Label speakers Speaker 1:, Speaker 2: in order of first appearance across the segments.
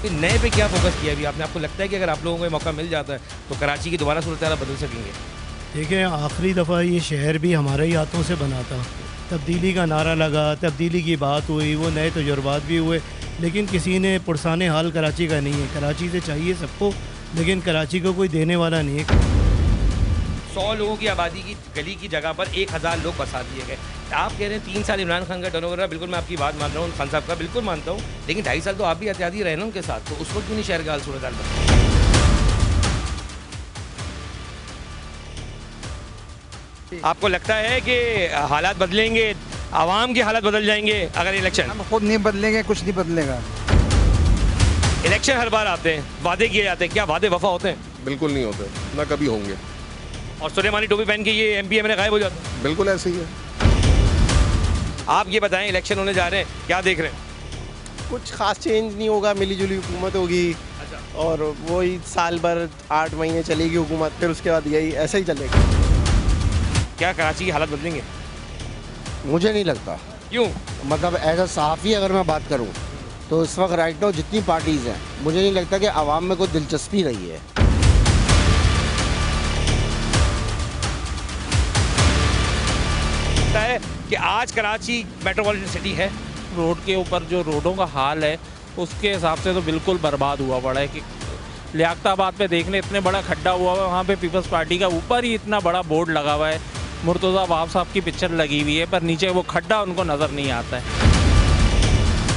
Speaker 1: कि नए पे क्या फोकस किया अभी आपने? आपको लगता है कि अगर आप लोगों को ये मौका मिल जाता है तो कराची की दोबारा सूरत हाल बदल सकेंगे?
Speaker 2: देखिए, आखिरी दफ़ा ये शहर भी हमारे ही हाथों से बना था। तब्दीली का नारा लगा, तब्दीली की बात हुई, वो नए तजुर्बात भी हुए, लेकिन किसी ने पुरसाने हाल कराची का नहीं है। कराची से चाहिए सबको, लेकिन कराची को कोई देने वाला नहीं है।
Speaker 1: 100 लोगों की आबादी की गली की जगह पर 1000 लोग बसा दिए गए। आप कह रहे हैं 3 साल इमरान खान का टर्नओवर रहा, बिल्कुल मैं आपकी बात मान रहा हूँ, खान साहब का बिल्कुल मानता हूँ, लेकिन 2.5 साल तो आप भी एहतियाती रहे ना उनके साथ, तो उस वक्त क्यों नहीं शहर का हाल सूरत हाल बदला? आपको लगता है कि हालात बदलेंगे, आवाम के हालात बदल जाएंगे अगर इलेक्शन?
Speaker 3: हम खुद नहीं बदलेंगे, कुछ नहीं बदलेगा।
Speaker 1: इलेक्शन हर बार आते हैं, वादे किए जाते हैं, क्या वादे वफा होते हैं?
Speaker 4: बिल्कुल नहीं होते, ना कभी होंगे।
Speaker 1: और सुलेमानी टोपी पहन के ये MP MLA गायब हो जाते हैं।
Speaker 4: बिल्कुल ऐसे ही है।
Speaker 1: आप ये बताएं, इलेक्शन होने जा रहे हैं, क्या देख रहे हैं?
Speaker 5: कुछ खास चेंज नहीं होगा, मिली जुली हुकूमत होगी।
Speaker 1: अच्छा।
Speaker 5: और वही साल भर 8 महीने चलेगी हुकूमत, फिर उसके बाद यही ऐसे ही चलेगा।
Speaker 1: क्या कराची की हालत बदलेंगे?
Speaker 6: मुझे नहीं लगता।
Speaker 1: क्यों?
Speaker 6: मतलब एज अ सहाफ़ी अगर मैं बात करूं तो इस वक्त राइट नाउ जितनी पार्टीज़ हैं, मुझे नहीं लगता कि आवाम में कोई दिलचस्पी रही है।
Speaker 1: लगता है कि आज कराची मेट्रोपॉलिटन सिटी है।
Speaker 7: रोड के ऊपर जो रोडों का हाल है उसके हिसाब से तो बिल्कुल बर्बाद हुआ पड़ा है कि लियाकताबाद पे देखने इतने बड़ा खड्डा हुआ हुआ है, वहाँ पे पीपल्स पार्टी का ऊपर ही इतना बड़ा बोर्ड लगा हुआ है, मुर्तज़ा वाब साहब की पिक्चर लगी हुई है, पर नीचे वो खड्डा उनको नज़र नहीं आता है।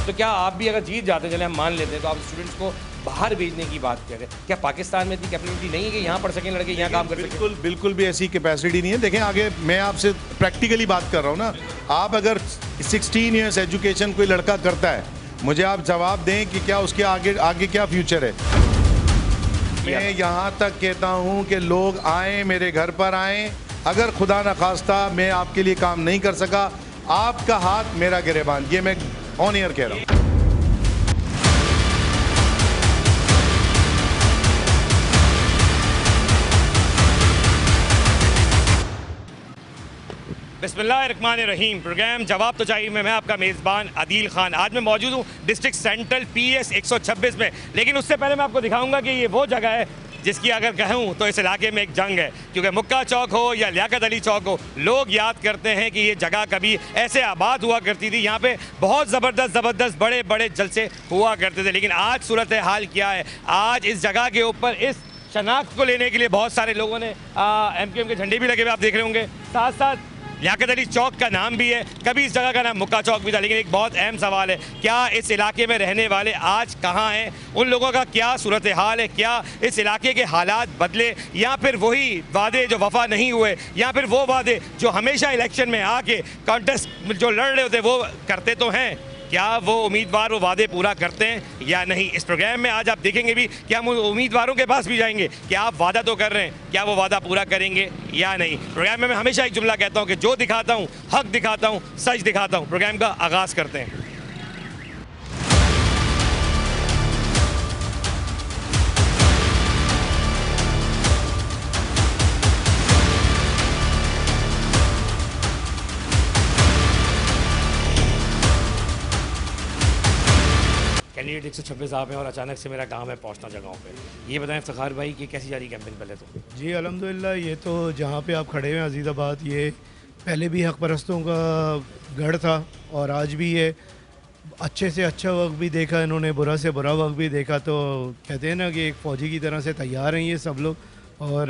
Speaker 1: तो क्या आप भी अगर जीत जाते, चले हम मान लेते हैं, तो आप स्टूडेंट्स को बाहर भेजने की बात करें, क्या पाकिस्तान में इतनी कैपेबिलिटी नहीं है कि यहाँ पढ़ सकें लड़के, यहाँ काम कर सकें?
Speaker 8: बिल्कुल भी ऐसी कैपेसिटी नहीं है। देखें, आगे मैं आपसे प्रैक्टिकली बात कर रहा हूँ ना। आप अगर 16 ईयर्स एजुकेशन कोई लड़का करता है, मुझे आप जवाब दें कि क्या उसके आगे क्या फ्यूचर है। मैं यहाँ तक कहता हूँ कि लोग आएँ, मेरे घर पर आएँ। अगर खुदा न खास्ता मैं आपके लिए काम नहीं कर सका, आपका हाथ मेरा गिरेबान, ये मैं ऑन एयर कह रहा हूँ।
Speaker 1: बिस्मिल्लाहिर्रहमानिर्रहीम। प्रोग्राम जवाब तो चाहिए में मैं आपका मेज़बान आदिल खान। आज मैं मौजूद हूँ डिस्ट्रिक्ट सेंट्रल PS 126 में, लेकिन उससे पहले मैं आपको दिखाऊंगा कि ये वो जगह है जिसकी अगर कहूँ तो इस इलाके में एक जंग है, क्योंकि मुक्का चौक हो या लियाकत अली चौक हो, लोग याद करते हैं कि ये जगह कभी ऐसे आबाद हुआ करती थी, यहाँ पे बहुत ज़बरदस्त बड़े बड़े जलसे हुआ करते थे। लेकिन आज सूरत हाल क्या है? आज इस जगह के ऊपर इस शनाख्त को लेने के लिए बहुत सारे लोगों ने MQM के झंडे भी लगे हुए आप देख रहे होंगे, साथ साथ लियाकत अली चौक का नाम भी है, कभी इस जगह का नाम मुक्का चौक भी था। लेकिन एक बहुत अहम सवाल है, क्या इस इलाके में रहने वाले आज कहाँ हैं? उन लोगों का क्या सूरत हाल है? क्या इस इलाके के हालात बदले, या फिर वही वादे जो वफा नहीं हुए, या फिर वो वादे जो हमेशा इलेक्शन में आके कॉन्टेस्ट जो लड़ रहे होते वो करते तो हैं, क्या वो उम्मीदवार वो वादे पूरा करते हैं या नहीं? इस प्रोग्राम में आज आप देखेंगे भी कि हम उम्मीदवारों के पास भी जाएंगे कि आप वादा तो कर रहे हैं, क्या वो वादा पूरा करेंगे या नहीं। प्रोग्राम में मैं हमेशा एक जुमला कहता हूं कि जो दिखाता हूं हक दिखाता हूं, सच दिखाता हूं। प्रोग्राम का आगाज़ करते हैं। कैंडिडेट 126 आप हैं और अचानक से मेरा काम है पहुंचना जगहों पे। ये बताएं इफ्तिखार भाई कि कैसी जा रही कैंपेन पहले तो?
Speaker 2: जी अल्हम्दुलिल्लाह, ये तो जहाँ पे आप खड़े हैं अजीज़ाबाद, ये पहले भी हक़ परस्तों का गढ़ था और आज भी ये अच्छे से अच्छा वक्त भी देखा इन्होंने, बुरा से बुरा वक्त भी देखा। तो कहते हैं ना कि एक फ़ौजी की तरह से तैयार हैं ये सब लोग, और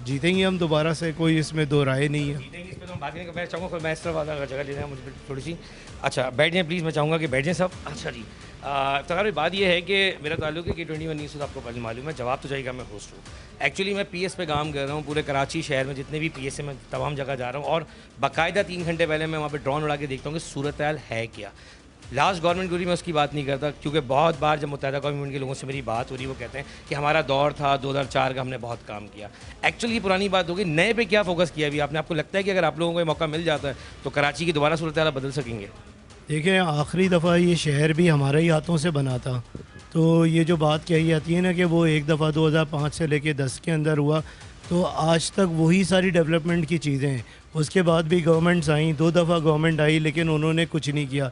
Speaker 2: जीतेंगे हम दोबारा से, कोई इसमें दो राय नहीं है।
Speaker 1: जीतेंगे, इस पर तो हम बात नहीं, मैं चाहूँगा मैं इस तरफ वाला जगह लेना है मुझे थोड़ी सी। अच्छा बैठ जाएँ प्लीज़, मैं चाहूँगा कि बैठ जाएँ सब। अच्छा जी, इफ्तिखार बात ये है कि मेरा ताल्लुक है कि K21 न्यूज़ से आपको पहले मालूम है, जवाब तो चाहिए मैं होस्ट हूँ। एक्चुअली मैं PS पे काम कर रहा हूँ, पूरे कराची शहर में जितने भी PS है मैं तमाम जगह जा रहा हूँ, और बाकायदा 3 घंटे पहले मैं वहाँ पे ड्रोन उड़ा के देखता हूँ कि सूरत हाल है क्या। लास्ट गवर्नमेंट गुरी मैं उसकी बात नहीं करता, क्योंकि बहुत बार जब मुत्तहदा कौम मूवमेंट के लोगों से मेरी बात हो रही, वो कहते हैं कि हमारा दौर था 2004 का, हमने बहुत काम किया। एक्चुअली पुरानी बात होगी, नए पे क्या फोकस किया अभी आपने? आपको लगता है कि अगर आप लोगों को ये मौका मिल जाता है तो कराची की दोबारा सूरत हाल बदल सकेंगे?
Speaker 2: देखिए, आखिरी दफ़ा ये शहर भी हमारे ही हाथों से बना था, तो ये जो बात कही जाती है ना कि वो एक दफ़ा 2005 से लेके 10 के अंदर हुआ, तो आज तक वही सारी डेवलपमेंट की चीज़ें हैं। उसके बाद भी गवर्नमेंट्स आई, 2 दफ़ा गवर्नमेंट आई, लेकिन उन्होंने कुछ नहीं किया।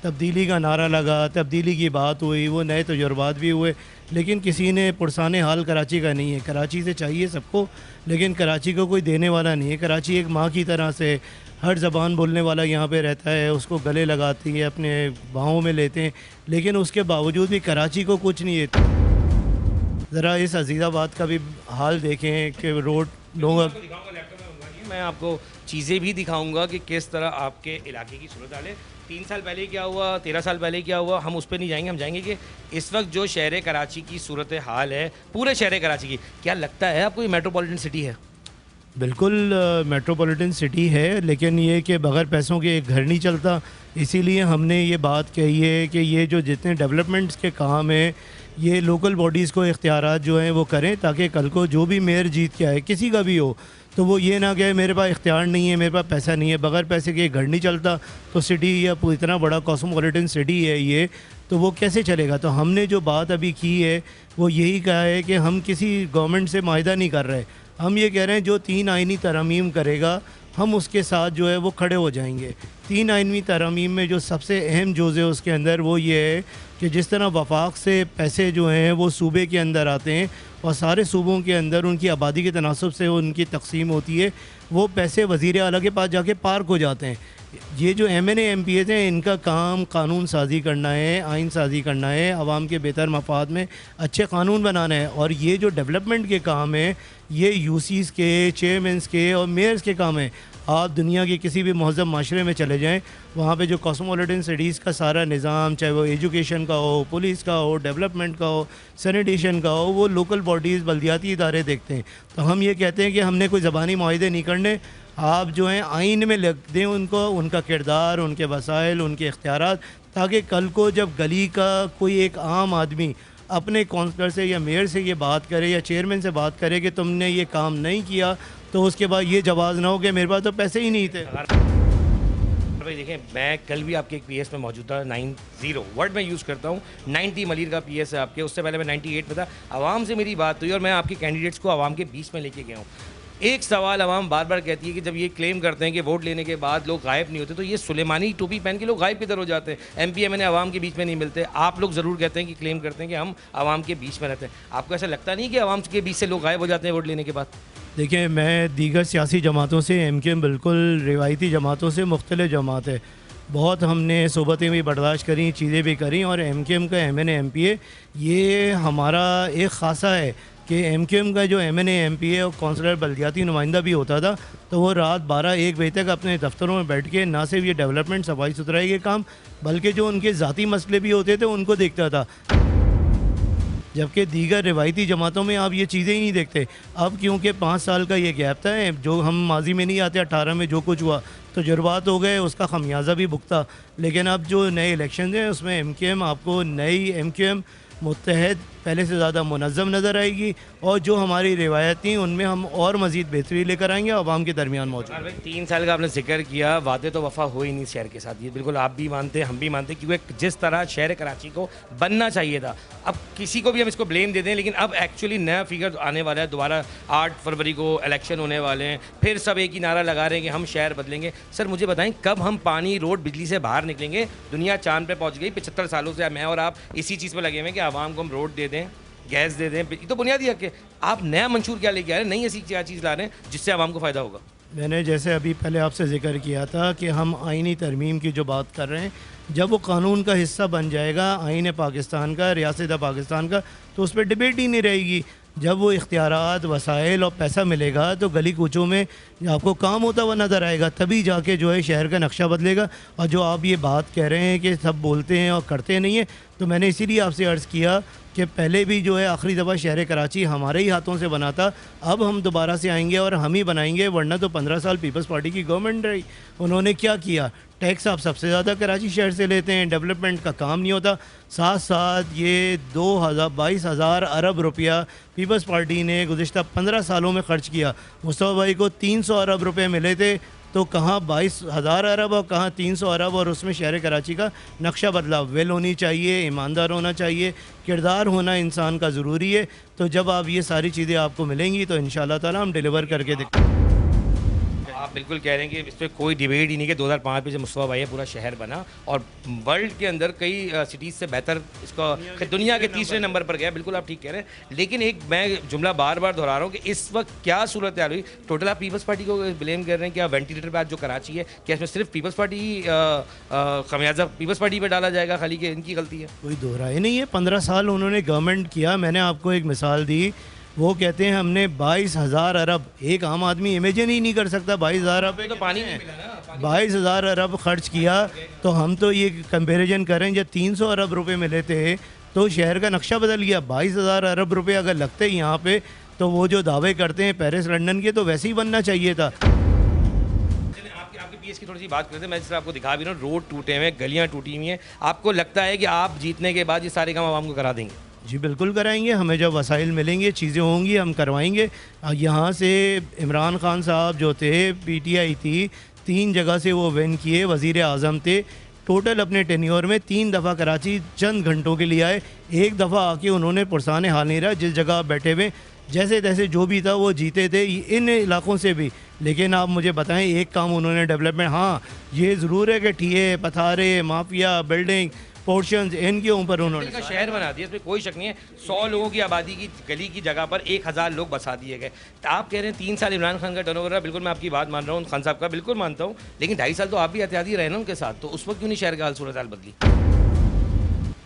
Speaker 2: तब्दीली का नारा लगा, तब्दीली की बात हुई, वो नए तजुर्बात भी हुए, लेकिन किसी ने पुरसाने हाल कराची का नहीं है। कराची से चाहिए सबको, लेकिन कराची को कोई देने वाला नहीं है। कराची एक माँ की तरह से हर ज़बान बोलने वाला यहाँ पे रहता है, उसको गले लगाती है, अपने बाहों में लेते हैं, लेकिन उसके बावजूद भी कराची को कुछ नहीं है। ज़रा इस अजीज़ाबाद का भी हाल देखें कि रोड लोग
Speaker 1: मैं आपको चीज़ें भी दिखाऊंगा कि किस तरह आपके इलाके की सूरत हाल है। 3 साल पहले क्या हुआ, 13 साल पहले क्या हुआ, हम उस पर नहीं जाएंगे। हम जाएंगे कि इस वक्त जो शहर कराची की सूरत हाल है, पूरे शहर कराची की, क्या लगता है आपको ये मेट्रोपॉलिटन सिटी है?
Speaker 2: बिल्कुल मेट्रोपॉलिटन सिटी है, लेकिन ये कि बग़ैर पैसों के एक घर नहीं चलता। इसीलिए हमने ये बात कही है कि ये जो जितने डेवलपमेंट्स के काम हैं, ये लोकल बॉडीज़ को इख्तियारात जो हैं वो करें, ताकि कल को जो भी मेयर जीत के आए, किसी का भी हो, तो वो ये ना कहे मेरे पास इख्तियार नहीं है, मेरे पास पैसा नहीं है। बग़ैर पैसे के घर नहीं चलता। तो सिटी या इतना बड़ा कॉस्मोपॉलिटन सिटी है ये, तो वो कैसे चलेगा? तो हमने जो बात अभी की है वो यही कहा है कि हम किसी गवर्नमेंट से माहिदा नहीं कर रहे। हम ये कह रहे हैं जो 3 आइनी तरमीम करेगा, हम उसके साथ जो है वो खड़े हो जाएंगे। 3 आइनी तरमीम में जो सबसे अहम जोज़ है उसके अंदर वो ये है कि जिस तरह वफाक से पैसे जो हैं वो सूबे के अंदर आते हैं और सारे सूबों के अंदर उनकी आबादी के तनासब से उनकी तकसीम होती है, वो पैसे वज़ीर आला के पास जाके पार्क हो जाते हैं। ये जो MNA MPs हैं, इनका काम कानून साजी करना है, आइन साजी करना है, आवाम के बेहतर मफाद में अच्छे कानून बनाना है। और ये जो डेवलपमेंट के काम हैं, ये UCs के, चेयरमैन्स के और मेयर्स के काम हैं। आप दुनिया के किसी भी महज़ब माशरे में चले जाएं, वहाँ पे जो कॉस्मोपॉलिटन सिटीज़ का सारा निज़ाम, चाहे वो एजुकेशन का हो, पुलिस का हो, डेवलपमेंट का हो, सैनिटेशन का हो, वो लोकल बॉडीज़, बल्दियाती इदारे देखते हैं। तो हम ये कहते हैं कि हमने कोई ज़बानी मुआहदे नहीं करने, आप जो हैं आइन में लिख दें उनको, उनका किरदार, उनके वसाइल, उनके इख्तियारात, ताकि कल को जब गली का कोई एक आम आदमी अपने काउंसलर से या मेयर से ये बात करे या चेयरमैन से बात करे कि तुमने ये काम नहीं किया, तो उसके बाद ये जवाब ना हो कि मेरे पास तो पैसे ही नहीं थे।
Speaker 1: भाई देखें, मैं कल भी आपके एक PS में मौजूद था, 90 वर्ड मैं यूज़ करता हूँ, 90 मलिर का PS है आपके, उससे पहले मैं 98 में था। आवाम से मेरी बात हुई और मैं आपके कैंडिडेट्स को आवाम के बीच में लेके गया हूँ। एक सवाल आवाम बार बार कहती है कि जब ये क्लेम करते हैं कि वोट लेने के बाद लोग गायब नहीं होते, तो ये सुलेमानी टोपी पहन के लोग गायब किधर हो जाते हैं? MP MNA आवाम के बीच में नहीं मिलते। आप लोग ज़रूर कहते हैं कि क्लेम करते हैं कि हम आवाम के बीच में रहते हैं। आपको ऐसा लगता नहीं कि आवाम के बीच से लोग गायब हो जाते हैं वोट लेने के बाद?
Speaker 2: देखिए, मैं दीगर सियासी जमातों से, MKM बिल्कुल रिवायती जमातों से मुख्तलिफ जमात है। बहुत हमने सोबतें भी बर्दाश्त करी, चीज़ें भी करी, और MKM का MNA MPA ये हमारा एक ख़ासा है कि MKM का जो MNA MPA और कौंसलर बल्दियाती नुमाइंदा भी होता था, तो वो रात 12-1 बजे तक अपने दफ्तरों में बैठ के ना सिर्फ ये डेवलपमेंट, सफाई सुथराई के काम, बल्कि जो उनके ज़ाती मसले भी होते थे उनको देखता था। जबकि दीगर रिवायती जमातों में आप ये चीज़ें ही नहीं देखते। अब क्योंकि 5 साल का ये गैप था, जो हम माजी में नहीं आते, 18 में जो कुछ हुआ तजुर्बात हो गए, उसका खमियाजा भी भुगता। लेकिन अब जो नए इलेक्शन हैं उसमें MKM, आपको नई MKM मुत्तहद, पहले से ज़्यादा मुनज़्ज़म नज़र आएगी, और जो हमारी रिवायती उनमें हम और मज़ीद बेहतरी लेकर आएंगे, आवाम के दरमियान मौजूद।
Speaker 1: 3 साल का आपने जिक्र किया, वादे तो वफ़ा हो ही नहीं शहर के साथ, ये बिल्कुल आप भी मानते हैं, हम भी मानते हैं, क्योंकि जिस तरह शहर कराची को बनना चाहिए था, अब किसी को भी हम इसको ब्लेम दे दें, लेकिन अब एक्चुअली नया फिगर आने वाला है। दोबारा 8 फरवरी को इलेक्शन होने वाले हैं, फिर सब एक ही नारा लगा रहे हैं कि हम शहर बदलेंगे। सर मुझे बताएं, कब हम पानी, रोड, बिजली से बाहर निकलेंगे? दुनिया चांद पे पहुंच गई। 75 सालों से मैं और आप इसी चीज़ पर लगे हुए हैं कि आवाम को हम रोड दे दें, गैस दे दें, ये तो बुनियादी हक है। आप नया मंशूर क्या लेके आ रहे हैं, नई ऐसी क्या चीज़ ला रहे हैं जिससे आवाम को फ़ायदा होगा?
Speaker 2: मैंने जैसे अभी पहले आपसे जिक्र किया था कि हम आइनी तरमीम की जो बात कर रहे हैं, जब वो कानून का हिस्सा बन जाएगा, आइन पाकिस्तान का, रियासत पाकिस्तान का, तो उस पर डिबेट ही नहीं रहेगी। जब वो इख्तियारात, वसाइल और पैसा मिलेगा, तो गली कूचों में आपको काम होता हुआ नज़र आएगा, तभी जाके जो है शहर का नक्शा बदलेगा। और जो आप ये बात कह रहे हैं कि सब बोलते हैं और करते नहीं हैं, तो मैंने इसीलिए आपसे अर्ज़ किया कि पहले भी जो है आखिरी दफ़ा शहर कराची हमारे ही हाथों से बना था, अब हम दोबारा से आएंगे और हम ही बनाएंगे। वरना तो 15 साल पीपल्स पार्टी की गवर्नमेंट रही, उन्होंने क्या किया? टैक्स आप सबसे ज़्यादा कराची शहर से लेते हैं, डेवलपमेंट का काम नहीं होता। साथ साथ ये 22,000 अरब रुपया पीपल्स पार्टी ने गुज़िश्ता 15 सालों में ख़र्च किया। मुस्तफ़ा भाई को 300 अरब रुपये मिले थे, तो कहाँ 22,000 अरब और कहाँ 300 अरब, और उसमें शहर कराची का नक्शा बदला। वेल होनी चाहिए, ईमानदार होना चाहिए, किरदार होना इंसान का ज़रूरी है। तो जब आप ये सारी चीज़ें आपको मिलेंगी तो इंशाअल्लाह ताला हम डिलीवर करके दिखाएंगे।
Speaker 1: आप बिल्कुल कह रहे हैं कि इस पर कोई डिबेट ही नहीं कि 2005 में जब मुस्तफा भाई पूरा शहर बना और वर्ल्ड के अंदर कई सिटीज़ से बेहतर इसका दुनिया के तीसरे नंबर पर गया। बिल्कुल आप ठीक कह रहे हैं, लेकिन एक मैं जुमला बार बार दोहरा रहा हूँ कि इस वक्त क्या सूरत हाल हुई। टोटल आप पीपल्स पार्टी को ब्लेम कर रहे हैं कि वेंटिलेटर पर आज जो कराची है, क्या इसमें सिर्फ पीपल्स पार्टी खमियाजा पीपल्स पार्टी पर डाला जाएगा खाली कि इनकी गलती है?
Speaker 2: कोई दोहराई नहीं है। 15 साल उन्होंने गवर्नमेंट किया। मैंने आपको एक मिसाल दी, वो कहते हैं हमने 22,000 अरब, एक आम आदमी इमेजिन ही नहीं कर सकता 22,000 अरब
Speaker 1: तो पानी नहीं मिला ना,
Speaker 2: 22,000 अरब खर्च किया। तो हम तो ये कंपैरिजन करें, जब 300 अरब रुपए मिले थे तो शहर का नक्शा बदल गया। 22,000 अरब रुपए अगर लगते यहाँ पे तो वो जो दावे करते हैं पेरिस लंदन के, तो वैसे ही बनना चाहिए था।
Speaker 1: आपके पीएस की थोड़ी सी बात करते हैं। मैं जिस तरह आपको दिखा भी रहा हूँ, रोड टूटे हुए, गलियाँ टूटी हुई हैं। आपको लगता है कि आप जीतने के बाद ये सारे काम आवाम को करा देंगे?
Speaker 2: जी बिल्कुल कराएंगे। हमें जब वसाइल मिलेंगे, चीज़ें होंगी, हम करवाएंगे। यहाँ से इमरान खान साहब जो थे, पीटीआई थी, 3 जगह से वो विन किए, वज़ीर आज़म थे। टोटल अपने टेन्योर में 3 दफ़ा कराची चंद घंटों के लिए आए। एक दफ़ा आके उन्होंने पुरसाने हाल नहीं रहा, जिस जगह आप बैठे हुए जैसे तैसे जो भी था वो जीते थे इन इलाकों से भी। लेकिन आप मुझे बताएं एक काम उन्होंने डेवलपमेंट, हाँ ये ज़रूर है कि टीए, पथारे, माफिया, बिल्डिंग, पोर्शंस, इनके ऊपर उन्होंने
Speaker 1: का शहर बना दिया, इसमें कोई शक नहीं है। 100 लोगों की आबादी की गली की जगह पर 1,000 लोग बसा दिए गए। तो आप कह रहे हैं 3 साल इमरान खान का टर्नओवर रहा। बिल्कुल मैं आपकी बात मान रहा हूँ, खान साहब का बिल्कुल मानता हूँ, लेकिन 2.5 साल तो आप भी एहतियाती रहे ना उनके साथ। तो उस वक्त क्यों नहीं शहर का हाल सूरत हाल बदली?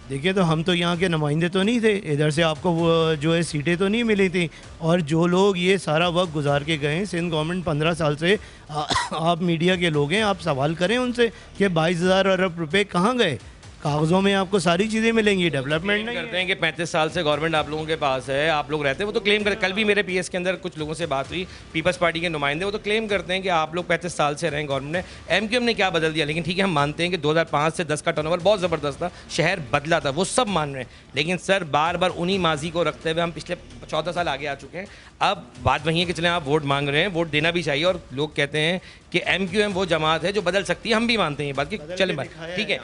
Speaker 2: देखिए, तो हम तो यहाँ के नुमाइंदे तो नहीं थे, इधर से आपको वो जो है सीटें तो नहीं मिली थी। और जो लोग ये सारा वक्त गुजार के गए, सिंध गवर्नमेंट 15 साल से आप मीडिया के लोग हैं, आप सवाल करें उनसे कि 22,000 अरब रुपए कहाँ गए। कागज़ों में आपको सारी चीज़ें मिलेंगी, डेवलपमेंट नहीं
Speaker 1: करते हैं कि 35 साल से गवर्नमेंट आप लोगों के पास है, आप लोग रहते हैं, वो तो क्लेम करते। कल भी मेरे पीएस के अंदर कुछ लोगों से बात हुई, पीपल्स पार्टी के नुमाइंदे, वो तो क्लेम करते हैं कि आप लोग 35 साल से रहे गवर्नमेंट ने। एमक्यूएम ने क्या बदल दिया? लेकिन ठीक है, हम मानते हैं कि 2005 से 10 का टर्नओवर बहुत ज़बरदस्त था, शहर बदला था, वो सब मान रहे हैं। लेकिन सर बार बार उन्हीं माजी को रखते हुए हम पिछले 14 साल आगे आ चुके हैं। अब बात वही है कि चलें आप वोट मांग रहे हैं, वोट देना भी चाहिए। और लोग कहते हैं कि एमक्यूएम वो जमात है जो बदल सकती है, हम भी मानते हैं ये बात कि चलें बात ठीक है।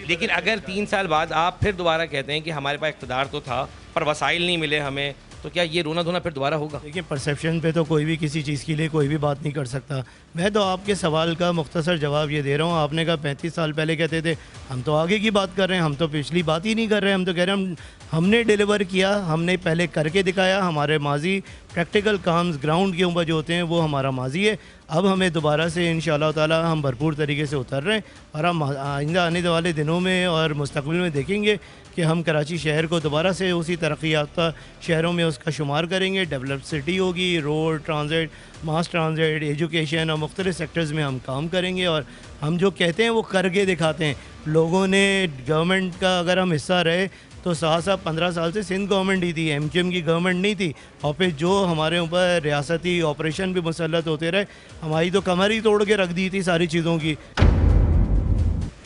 Speaker 1: लेकिन अगर 3 साल बाद आप फिर दोबारा कहते हैं कि हमारे पास इक़्तिदार तो था पर वसाइल नहीं मिले हमें, तो क्या ये रोना धोना फिर दोबारा होगा?
Speaker 2: देखिए, परसेप्शन पे तो कोई भी किसी चीज़ के लिए कोई भी बात नहीं कर सकता। मैं तो आपके सवाल का मुख्तसर जवाब ये दे रहा हूँ। आपने कहा 35 साल पहले कहते थे, हम तो आगे की बात कर रहे हैं, हम तो पिछली बात ही नहीं कर रहे हैं। हम तो कह रहे हैं हमने डिलीवर किया, हमने पहले करके दिखाया। हमारे माजी प्रैक्टिकल काम्स ग्राउंड के ऊपर जो होते हैं वो हमारा माजी है। अब हमें दोबारा से इंशाल्लाह ताला हम भरपूर तरीके से उतर रहे हैं और हम आइंदा आने वाले दिनों में और मुस्तकबिल में देखेंगे कि हम कराची शहर को दोबारा से उसी तरक्की याफ्ता शहरों में उसका शुमार करेंगे। डेवलप सिटी होगी, रोड, ट्रांजिट, मास ट्रांजिट, एजुकेशन और मुख्तलिफ सेक्टर्स में हम काम करेंगे। और हम जो कहते हैं वो करके दिखाते हैं। लोगों ने गवर्नमेंट का अगर हम हिस्सा रहे तो 15 साल से सिंध गवर्नमेंट ही थी, एमक्यूएम की गवर्नमेंट नहीं थी। और फिर जो हमारे ऊपर रियासती ऑपरेशन भी मुसल्लत होते रहे, हमारी तो कमर ही तोड़ के रख दी थी सारी चीज़ों की।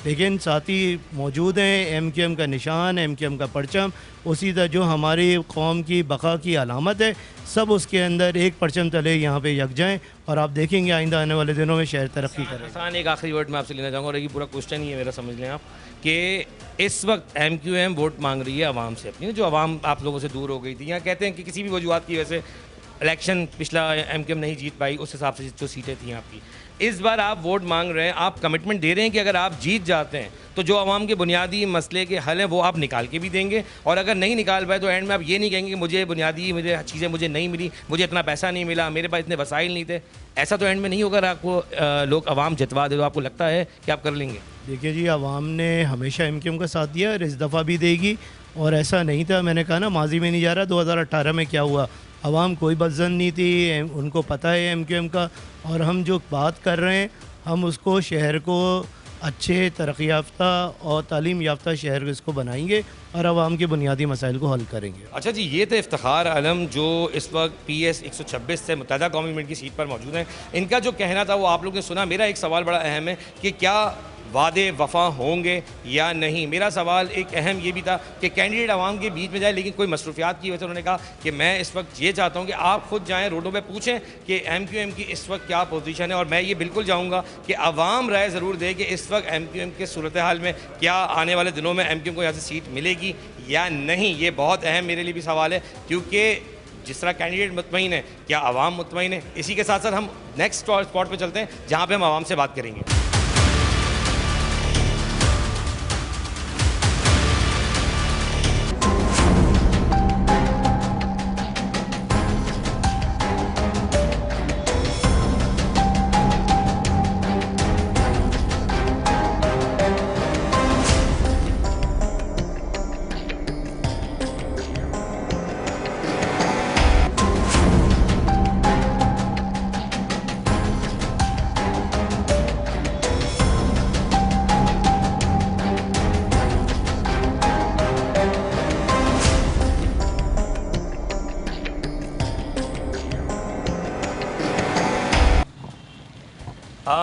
Speaker 2: लेकिन साथी मौजूद हैं, एमक्यूएम का निशान, एमक्यूएम का परचम, उसी तरह जो हमारी कौम की बका की अलामत है, सब उसके अंदर एक परचम तले यहाँ पे यक जाएँ। और आप देखेंगे आइंदा आने वाले दिनों में शहर तरक्की करें।
Speaker 1: आसान एक आखिरी वर्ड मैं आपसे लेना चाहूँगा, और ये पूरा क्वेश्चन ही है मेरा, समझ लें आप कि इस वक्त एमक्यूएम वोट मांग रही है आवाम से अपनी, जो आवाम आप लोगों से दूर हो गई थी। यहाँ कहते हैं कि किसी भी वजूहत की वजह से इलेक्शन पिछला एमक्यूएम नहीं जीत पाई, उस हिसाब से जो सीटें थी आपकी, इस बार आप वोट मांग रहे हैं, आप कमिटमेंट दे रहे हैं कि अगर आप जीत जाते हैं तो जो आवाम के बुनियादी मसले के हल हैं वो आप निकाल के भी देंगे, और अगर नहीं निकाल पाए तो एंड में आप ये नहीं कहेंगे कि मुझे चीज़ें मुझे नहीं मिली, मुझे इतना पैसा नहीं मिला, मेरे पास इतने वसाइल नहीं थे। ऐसा तो एंड में नहीं होगा। अगर आपको लोग आवाम जितवा दे तो आपको लगता है कि आप कर लेंगे?
Speaker 2: देखिए जी, आवाम ने हमेशा एमक्यूएम का साथ दिया और इस दफ़ा भी देगी। और ऐसा नहीं था, मैंने कहा ना, माजी में नहीं जा रहा। 2018 में क्या हुआ, आवाम कोई बदजन नहीं थी, उनको पता है एमक्यूएम का। और हम जो बात कर रहे हैं, हम उसको शहर को अच्छे तरक्की याफ्ता और तालीम याफ्ता शहर इसको बनाएंगे और आवाम के बुनियादी मसाइल को हल करेंगे।
Speaker 1: अच्छा जी, ये थे इफ्तिखार आलम जो इस वक्त PS 126 से मुत्तहदा कौमी गवर्नमेंट की सीट पर मौजूद हैं। इनका जो कहना था वो आप लोगों ने सुना। मेरा एक सवाल बड़ा अहम है कि क्या वादे वफा होंगे या नहीं। मेरा सवाल एक अहम ये भी था कि कैंडिडेट आवाम के बीच में जाए, लेकिन कोई मसरूफियात की वजह से उन्होंने कहा कि मैं इस वक्त ये चाहता हूँ कि आप खुद जाएँ, रोडों पे पूछें कि एमक्यूएम की इस वक्त क्या पोजीशन है। और मैं ये बिल्कुल चाहूँगा कि आवाम राय ज़रूर दे कि इस वक्त एमक्यूएम के सूरत हाल में क्या आने वाले दिनों में एमक्यूएम को यहाँ से सीट मिलेगी या नहीं। ये बहुत अहम मेरे लिए भी सवाल है, क्योंकि जिस तरह कैंडिडेट मुतमईन है, क्या आवाम मुतमईन है? इसी के साथ साथ हम नेक्स्ट स्पॉट पे चलते हैं जहाँ पे हम आवाम से बात करेंगे।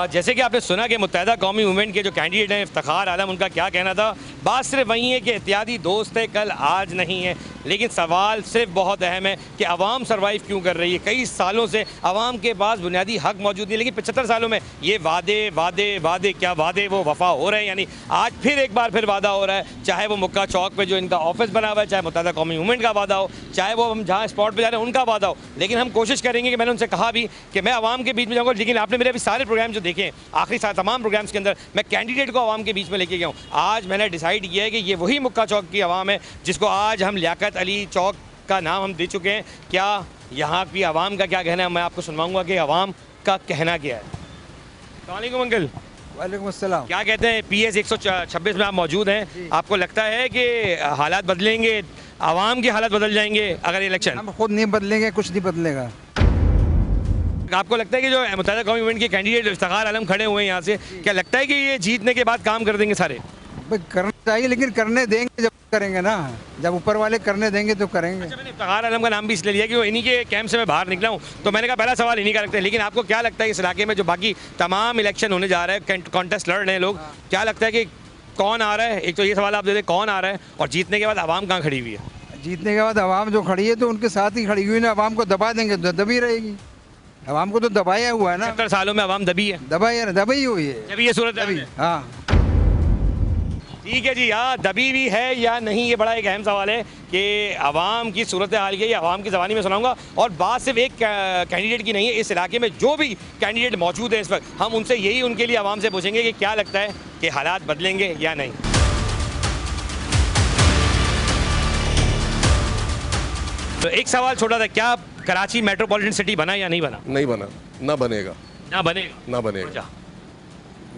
Speaker 1: जैसे कि आपने सुना कि मुत्तहिदा कौमी मूवमेंट के जो कैंडिडेट हैं इफ्तिखार आलम, उनका क्या कहना था। बात सिर्फ वही है कि एहतियाती दोस्त है, कल आज नहीं है, लेकिन सवाल सिर्फ बहुत अहम है कि आवाम सर्वाइव क्यों कर रही है। कई सालों से आवाम के पास बुनियादी हक मौजूद नहीं, लेकिन 75 सालों में ये वादे वादे वादे, क्या वादे वो वफा हो रहे हैं? यानी आज फिर एक बार फिर वादा हो रहा है, चाहे वो मुक्का चौक पे जो इनका ऑफिस बना हुआ है, चाहे मुत्तहिदा कौमी मूवमेंट का वादा हो, चाहे वो हम जहाँ स्पॉट पर जा रहे हैं उनका वादा हो। लेकिन हम कोशिश करेंगे कि मैंने उनसे कहा भी कि मैं आवाम के बीच में जाऊँगा, लेकिन आपने मेरे अभी सारे प्रोग्राम जो देखे, आखिरी तमाम प्रोग्राम्स के अंदर मैं कैंडिडेट को आवाम के बीच में लेके गया हूँ। आज मैंने डिसाइड किया है कि ये वही मुक्का चौक की आवाम है जिसको आज हम लियाकत अली चौक का नाम हम दे चुके हैं। क्या यहाँ की आवाम का क्या कहना है, मैं आपको सुनवाऊंगा कि आवाम का कहना क्या है। अस्सलामुअलैकुम अंकल।
Speaker 3: वालेकुम अस्सलाम।
Speaker 1: क्या कहते हैं, PS 126 में आप मौजूद हैं, आपको लगता है कि हालात बदलेंगे, आवाम की हालत बदल जाएंगे अगर इलेक्शन?
Speaker 3: हम खुद नहीं बदलेंगे, कुछ नहीं बदलेगा।
Speaker 1: आपको लगता है कि जो मुत्तहिदा कौमी मूवमेंट के कैंडिडेट इफ्तिखार आलम खड़े हुए हैं यहाँ से, क्या लगता है कि ये जीतने के बाद काम कर देंगे सारे?
Speaker 3: भाई करना चाहिए, लेकिन करने देंगे जब करेंगे ना, जब ऊपर वाले करने देंगे तो करेंगे।
Speaker 1: अच्छा, मैंने इफ्तिखार आलम का नाम भी इसलिए लिया कि वो इन्हीं के कैंप से मैं बाहर निकला हूँ, तो मैंने कहा पहला सवाल इन्हीं का रखते हैं। लेकिन आपको क्या लगता है इस इलाके में जो बाकी तमाम इलेक्शन होने जा रहे हैं, कॉन्टेस्ट लड़ रहे हैं लोग, क्या लगता है कि कौन आ रहा है? एक तो ये सवाल आप दे दें, कौन आ रहा है, और जीतने के बाद आवाम कहाँ खड़ी हुई है?
Speaker 3: जीतने के बाद आवाम जो खड़ी है तो उनके साथ ही खड़ी हुई ना, आवाम को दबा देंगे तो दबी रहेगी। आवाम को तो दबाया हुआ है ना,
Speaker 1: 70 सालों में आवाम दबी है,
Speaker 3: दबाई हुई है।
Speaker 1: जब ये सूरत है।
Speaker 3: हाँ
Speaker 1: ठीक है जी, हाँ दबी भी है या नहीं, ये बड़ा एक अहम सवाल है कि आवाम की सूरत हाल की, आवाम की ज़बानी में सुनाऊंगा। और बात सिर्फ एक कैंडिडेट की नहीं है, इस इलाके में जो भी कैंडिडेट मौजूद है इस वक्त, हम उनसे यही उनके लिए आवाम से पूछेंगे कि क्या लगता है कि हालात बदलेंगे या नहीं। तो एक सवाल छोटा था, क्या कराची मेट्रोपॉलिटन सिटी बना या नहीं बना?
Speaker 4: नहीं बना, ना बनेगा,
Speaker 1: ना बनेगा,
Speaker 4: ना बनेगा।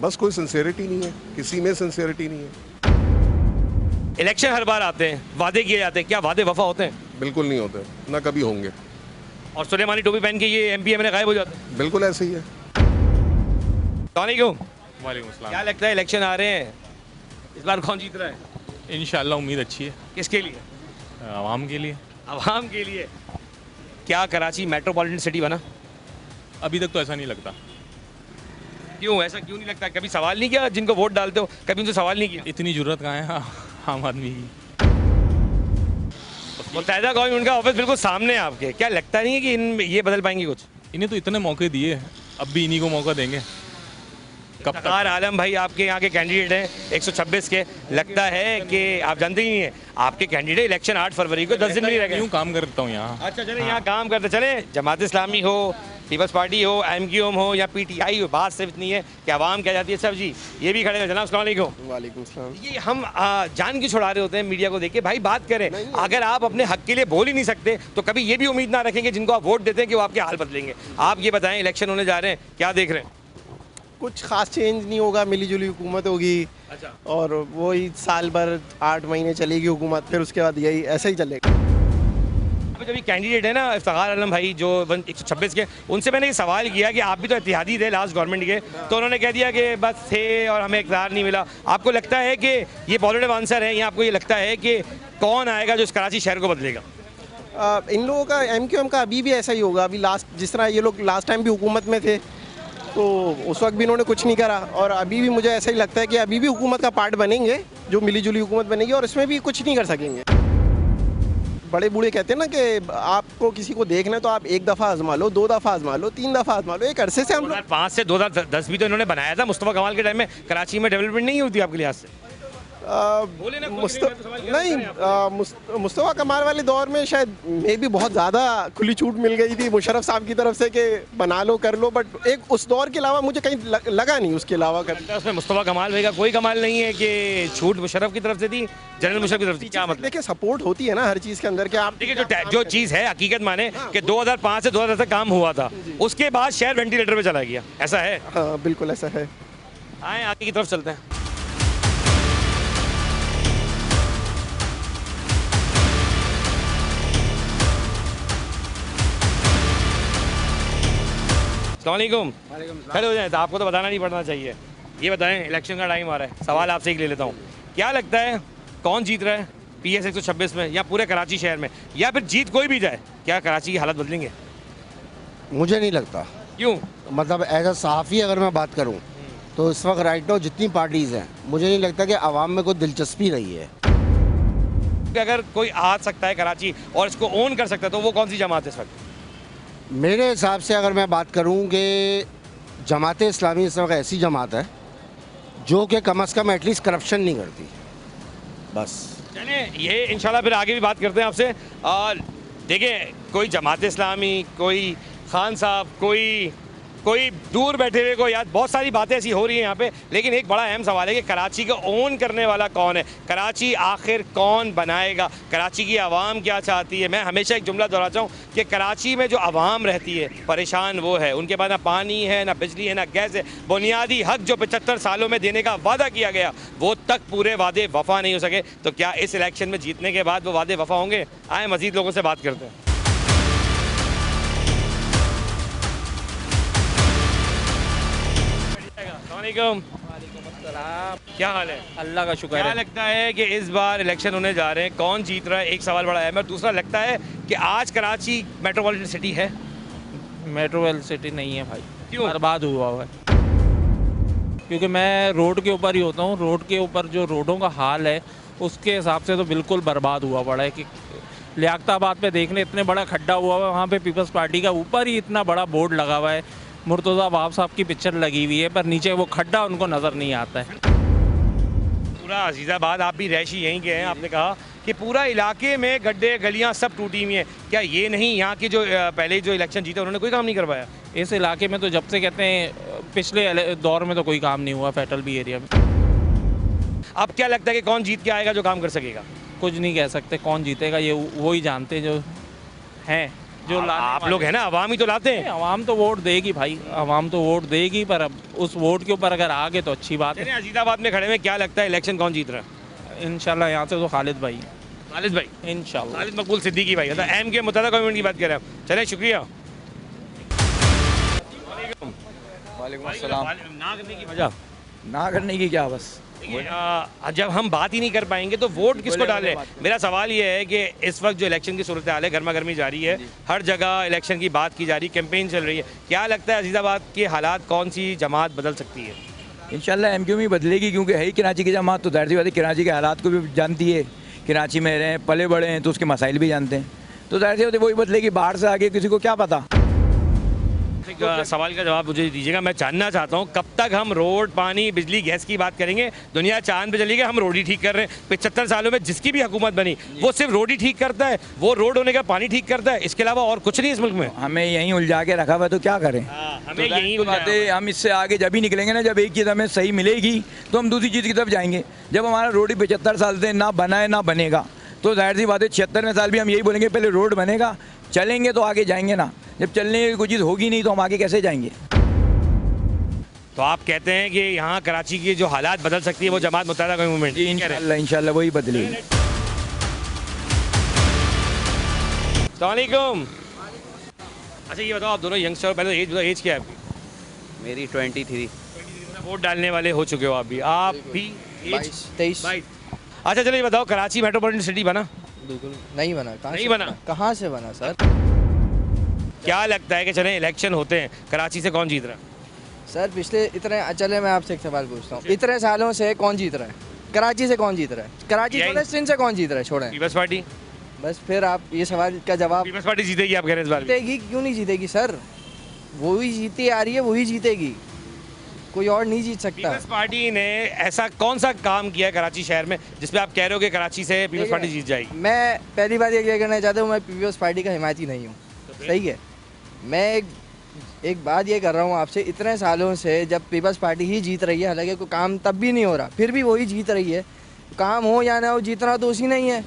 Speaker 4: बस कोई सिंसियरिटी नहीं है, किसी में सिंसियरिटी नहीं है।
Speaker 1: इलेक्शन हर बार आते हैं, वादे किए जाते हैं, क्या वादे वफा होते हैं?
Speaker 4: बिल्कुल नहीं होते, ना कभी होंगे।
Speaker 1: और सुलेमानी टोपी पहन के ये MP MLA गायब हो जाते हैं।
Speaker 4: बिल्कुल ऐसे ही है।
Speaker 1: वालेकुम
Speaker 7: वालेकुम
Speaker 1: क्या लगता है, इलेक्शन आ रहे हैं, इस बार कौन जीत रहा है?
Speaker 7: इंशाल्लाह उम्मीद अच्छी है,
Speaker 1: किसके लिए?
Speaker 7: आवाम के लिए।
Speaker 1: आवाम के लिए। क्या कराची मेट्रोपॉलिटन सिटी बना?
Speaker 7: अभी तक तो ऐसा नहीं लगता।
Speaker 1: क्यों, ऐसा क्यों नहीं लगता? कभी सवाल नहीं किया जिनको वोट डालते हो, कभी उनसे सवाल नहीं किया?
Speaker 7: इतनी जरूरत कहाँ है आम आदमी की?
Speaker 1: मुत्तहिदा कौमी उनका ऑफिस बिल्कुल सामने है आपके, क्या लगता नहीं है कि इन ये बदल पाएंगे कुछ?
Speaker 7: इन्हें तो इतने मौके दिए, अब भी इन्हीं को मौका देंगे। कब तक?
Speaker 1: आलम भाई आपके यहाँ के कैंडिडेट हैं 126 के, लगता है कि आप जानते ही नहीं है आपके कैंडिडेट इलेक्शन 8 फरवरी को 10 दिन नहीं रह गए।
Speaker 7: यूँ काम करता हूँ यहाँ।
Speaker 1: अच्छा चले, यहाँ काम करते चले, जमात इस्लामी हो, पीपल्स पार्टी हो, MQM हो या PTI हो, बात सिर्फ इतनी है कि आवाम क्या जाती है। सब जी ये भी खड़े हैं, जनाब अस्सलाम वालेकुम।
Speaker 5: वालेकुम सलाम।
Speaker 1: ये हम जान क्यों छुड़ा रहे होते हैं मीडिया को देख के? भाई बात करें, अगर आप अपने हक के लिए बोल ही नहीं सकते तो कभी ये भी उम्मीद ना रखेंगे जिनको आप वोट देते हैं कि वो आपके हाल बदलेंगे। आप ये बताएं, इलेक्शन होने जा रहे हैं, क्या देख रहे हैं?
Speaker 5: कुछ खास चेंज नहीं होगा, मिली जुली हुकूमत होगी।
Speaker 1: अच्छा।
Speaker 5: और वही साल भर 8 महीने चलेगी हुकूमत, फिर उसके बाद यही ऐसे ही चलेगा।
Speaker 1: अभी जब कैंडिडेट है ना इफ्तिखार आलम भाई जो 126 के, उनसे मैंने ये सवाल किया कि आप भी तो इत्तेहादी थे लास्ट गवर्नमेंट के, तो उन्होंने कह दिया कि बस थे और हमें इक़्तिदार नहीं मिला। आपको लगता है कि ये पॉजिटिव आंसर है, या आपको ये लगता है कि कौन आएगा जो इस कराची शहर को बदलेगा?
Speaker 5: इन लोगों का MQM का अभी भी ऐसा ही होगा। अभी लास्ट जिस तरह ये लोग लास्ट टाइम भी हुकूमत में थे तो उस वक्त भी इन्होंने कुछ नहीं करा, और अभी भी मुझे ऐसा ही लगता है कि अभी भी हुकूमत का पार्ट बनेंगे, जो मिली जुली हुकूमत बनेगी, और इसमें भी कुछ नहीं कर सकेंगे। बड़े बूढ़े कहते हैं ना कि आपको किसी को देखना है तो आप 1 दफ़ा आजमा लो, 2 दफ़ा आजमा लो, 3 दफ़ा आजमा लो। एक अरसे से हम लोग
Speaker 1: 2005 से 2010 भी तो इन्होंने बनाया था, मुस्तफ़ा कमाल के टाइम में कराची में डेवलपमेंट नहीं हुई थी आपके लिहाज से? बोले ना कोई नहीं, मैं तो सवाल
Speaker 5: नहीं, मुस्तफा कमाल वाले दौर में शायद मे भी बहुत ज़्यादा खुली छूट मिल गई थी मुशर्रफ साहब की तरफ से कि बना लो कर लो, बट एक उस दौर के अलावा मुझे कहीं लगा नहीं उसके अलावा कर।
Speaker 1: लगता है उसमें मुस्तफा कमाल भाई का कोई कमाल नहीं है कि छूट मुशर्रफ की तरफ से थी, जनरल मुशर्रफ की तरफ से, क्या मतलब?
Speaker 5: देखिए सपोर्ट होती है ना हर चीज़ के अंदर, कि आप
Speaker 1: देखिए जो चीज़ है हकीकत माने कि 2005 से 2010 तक काम हुआ था, उसके बाद शहर वेंटिलेटर पे चला गया, ऐसा है?
Speaker 5: हाँ बिल्कुल ऐसा है।
Speaker 1: आए आगे की तरफ चलते हैं। अस्सलामुअलैकुम। खड़े हो जाए, तो आपको तो बताना नहीं पड़ना चाहिए। ये बताएं, इलेक्शन का टाइम आ रहा है, सवाल आपसे ही ले लेता हूँ, क्या लगता है कौन जीत रहा है PS 126 में, या पूरे कराची शहर में, या फिर जीत कोई भी जाए, क्या कराची की हालत बदलेंगे?
Speaker 6: मुझे नहीं लगता।
Speaker 1: क्यों?
Speaker 6: मतलब एज अ सहाफ़ी अगर मैं बात करूं तो इस वक्त राइट नाउ जितनी पार्टीज़ हैं, मुझे नहीं लगता कि आवाम में कोई दिलचस्पी रही है।
Speaker 1: कि अगर कोई आ सकता है कराची और इसको ओन कर सकता है, तो वो कौन सी जमात है इस वक्त?
Speaker 6: मेरे हिसाब से अगर मैं बात करूं कि जमात इस्लामी इस वक्त ऐसी जमात है जो कि कम अज़ कम एटलीस्ट करप्शन नहीं करती, बस।
Speaker 1: चलिए ये इंशाल्लाह फिर आगे भी बात करते हैं आपसे। और देखिए, कोई जमात इस्लामी, कोई खान साहब, कोई दूर बैठे हुए, कोई यार, बहुत सारी बातें ऐसी हो रही हैं यहाँ पे, लेकिन एक बड़ा अहम सवाल है कि कराची को ओन करने वाला कौन है, कराची आखिर कौन बनाएगा, कराची की आवाम क्या चाहती है। मैं हमेशा एक जुमला दोहराता हूँ कि कराची में जो आवाम रहती है, परेशान वो है, उनके पास ना पानी है, ना बिजली है, ना गैस है, बुनियादी हक जो 75 सालों में देने का वादा किया गया, वो तक पूरे वादे वफा नहीं हो सके। तो क्या इस इलेक्शन में जीतने के बाद वो वादे वफा होंगे? आए मज़ीद लोगों से बात करते हैं। क्या हाल है?
Speaker 7: अल्लाह का शुक्र
Speaker 1: क्या
Speaker 7: है।
Speaker 1: लगता है कि इस बार इलेक्शन होने जा रहे हैं, कौन जीत रहा है? एक सवाल बड़ा अहम है। दूसरा, लगता है कि आज कराची मेट्रोपॉलिटन सिटी है?
Speaker 7: मेट्रोवेल सिटी नहीं है भाई,
Speaker 1: क्यों?
Speaker 7: बर्बाद हुआ हुआ है। क्योंकि मैं रोड के ऊपर ही होता हूँ, रोड के ऊपर जो रोडों का हाल है उसके हिसाब से तो बिल्कुल बर्बाद हुआ पड़ा है। कि लियाकताबाद पे देखने इतने बड़ा खड्डा हुआ हुआ है, वहाँ पे पीपल्स पार्टी का ऊपर ही इतना बड़ा बोर्ड लगा हुआ है, मुर्तज़ा वाब साहब की पिक्चर लगी हुई है, पर नीचे वो खड्डा उनको नज़र नहीं आता है।
Speaker 1: पूरा अजीज़ाबाद, आप भी रैशी यहीं के हैं, आपने कहा कि पूरा इलाके में गड्ढे गलियां सब टूटी हुई हैं, क्या ये नहीं यहाँ की जो पहले जो इलेक्शन जीते उन्होंने कोई काम नहीं करवाया?
Speaker 7: इस इलाके में तो जब से कहते हैं पिछले दौर में तो कोई काम नहीं हुआ फैटल बी एरिया में।
Speaker 1: अब क्या लगता है कि कौन जीत के आएगा जो काम कर सकेगा?
Speaker 7: कुछ नहीं कह सकते कौन जीतेगा, ये वो ही जानते हैं जो हैं, जो
Speaker 1: आप लोग हैं ना, आवाम ही तो लाते हैं।
Speaker 7: आवाम तो वोट देगी भाई, आवाम तो वोट देगी, पर अब उस वोट के ऊपर अगर आगे तो अच्छी बात है।
Speaker 1: अजीज़ाबाद में खड़े हैं, क्या लगता है इलेक्शन कौन जीत रहा है?
Speaker 7: इंशाल्लाह यहाँ से तो खालिद भाई,
Speaker 1: खालिद भाई,
Speaker 7: इंशाल्लाह।
Speaker 1: खालिद मकबूल सिद्दीकी भाई, मतलब एम के मुताबिक गवर्नमेंट की बात कर रहे हैं। चलें, शुक्रिया।
Speaker 9: वालेकुम अस्सलाम।
Speaker 1: ना करने की वजह,
Speaker 9: ना करने की क्या, बस
Speaker 1: जब हम बात ही नहीं कर पाएंगे तो वोट किसको डालें? मेरा सवाल ये है कि इस वक्त जो इलेक्शन की सूरत हाल है, गर्मा गर्मी जारी है, हर जगह इलेक्शन की बात की जा रही है, कैंपेन चल रही है, क्या लगता है अजीज़ाबाद के हालात कौन सी जमात बदल सकती है?
Speaker 9: इंशाल्लाह MQ में बदलेगी, क्योंकि है ही कराची की जमात, तो जाहिर सी बात है कराची के हालात को भी जानती है, कराची में रहे पले बड़े हैं तो उसके मसाइल भी जानते हैं, तो जाहिर सी बात है वही बदलेगी। बाहर से आगे किसी को क्या पता।
Speaker 1: सवाल का जवाब मुझे दीजिएगा, मैं जानना चाहता हूँ कब तक हम रोड, पानी, बिजली, गैस की बात करेंगे? दुनिया चांद पे चली गई, हम रोड ही ठीक कर रहे हैं। 75 सालों में जिसकी भी हुकूमत बनी वो सिर्फ रोड ही ठीक करता है, वो रोड होने का पानी ठीक करता है, इसके अलावा और कुछ नहीं इस मुल्क में।
Speaker 9: हमें यहीं उलझा के रखा हुआ है, तो क्या करें?
Speaker 1: हमें यही
Speaker 9: बातें, हम इससे आगे जब ही निकलेंगे ना, जब एक चीज़ हमें सही मिलेगी तो हम दूसरी चीज़ की तरफ जाएंगे। जब हमारा रोड ही 75 साल से ना बना है ना बनेगा, तो जाहिर सी बात है 76वें साल भी हम यही बोलेंगे पहले रोड बनेगा, चलेंगे तो आगे जाएंगे ना। जब चलने की कोई चीज़ होगी नहीं तो हम आगे कैसे जाएंगे?
Speaker 1: तो आप कहते हैं कि यहाँ कराची की जो हालात बदल सकती है वो जमात मुत्तहिदा कौमी मूवमेंट?
Speaker 9: जी इंशाल्लाह वही बदलेगी।
Speaker 1: अस्सलामुअलैकुम। अच्छा ये बताओ, आप दोनों यंगस्टर, पहले एज क्या है आपकी?
Speaker 10: मेरी 23।
Speaker 1: वोट डालने वाले हो चुके हो आप भी? आप भी
Speaker 10: 23।
Speaker 1: अच्छा चलो ये बताओ, कराची मेट्रोपॉलिटन सिटी बना?
Speaker 10: बिल्कुल नहीं बना।
Speaker 1: नहीं बना?
Speaker 10: कहाँ से बना सर?
Speaker 1: क्या लगता है कि चले इलेक्शन होते हैं, कराची से कौन जीत रहा है?
Speaker 10: सर पिछले इतने, चले मैं आपसे एक सवाल पूछता हूँ, इतने सालों से कौन जीत रहा है? कराची से कौन जीत रहा है? कराची छोड़े, सिंध से कौन जीत रहा है? छोड़े
Speaker 1: पीपल्स पार्टी।
Speaker 10: बस फिर आप ये सवाल का जवाब,
Speaker 1: पीपल्स पार्टी जीतेगी आप कह रहे हैं इस बार?
Speaker 10: जीतेगी, क्यों नहीं जीतेगी सर? वही जीती आ रही है, वही जीतेगी। कोई और नहीं जीत सकता।
Speaker 1: पीपल्स पार्टी ने ऐसा कौन सा काम किया है कराची शहर में जिसपे आप कह रहे हो कि कराची से पीपल्स पार्टी जीत जाएगी?
Speaker 10: मैं पहली बात ये कहना चाहता हूँ, मैं पीपल्स पार्टी का हिमायती नहीं हूँ। सही है, मैं एक बात ये कर रहा हूँ आपसे, इतने सालों से जब पीपल्स पार्टी ही जीत रही है, हालांकि कोई काम तब भी नहीं हो रहा, फिर भी वही जीत रही है। काम हो या ना हो, जीतना तो उसी नहीं है।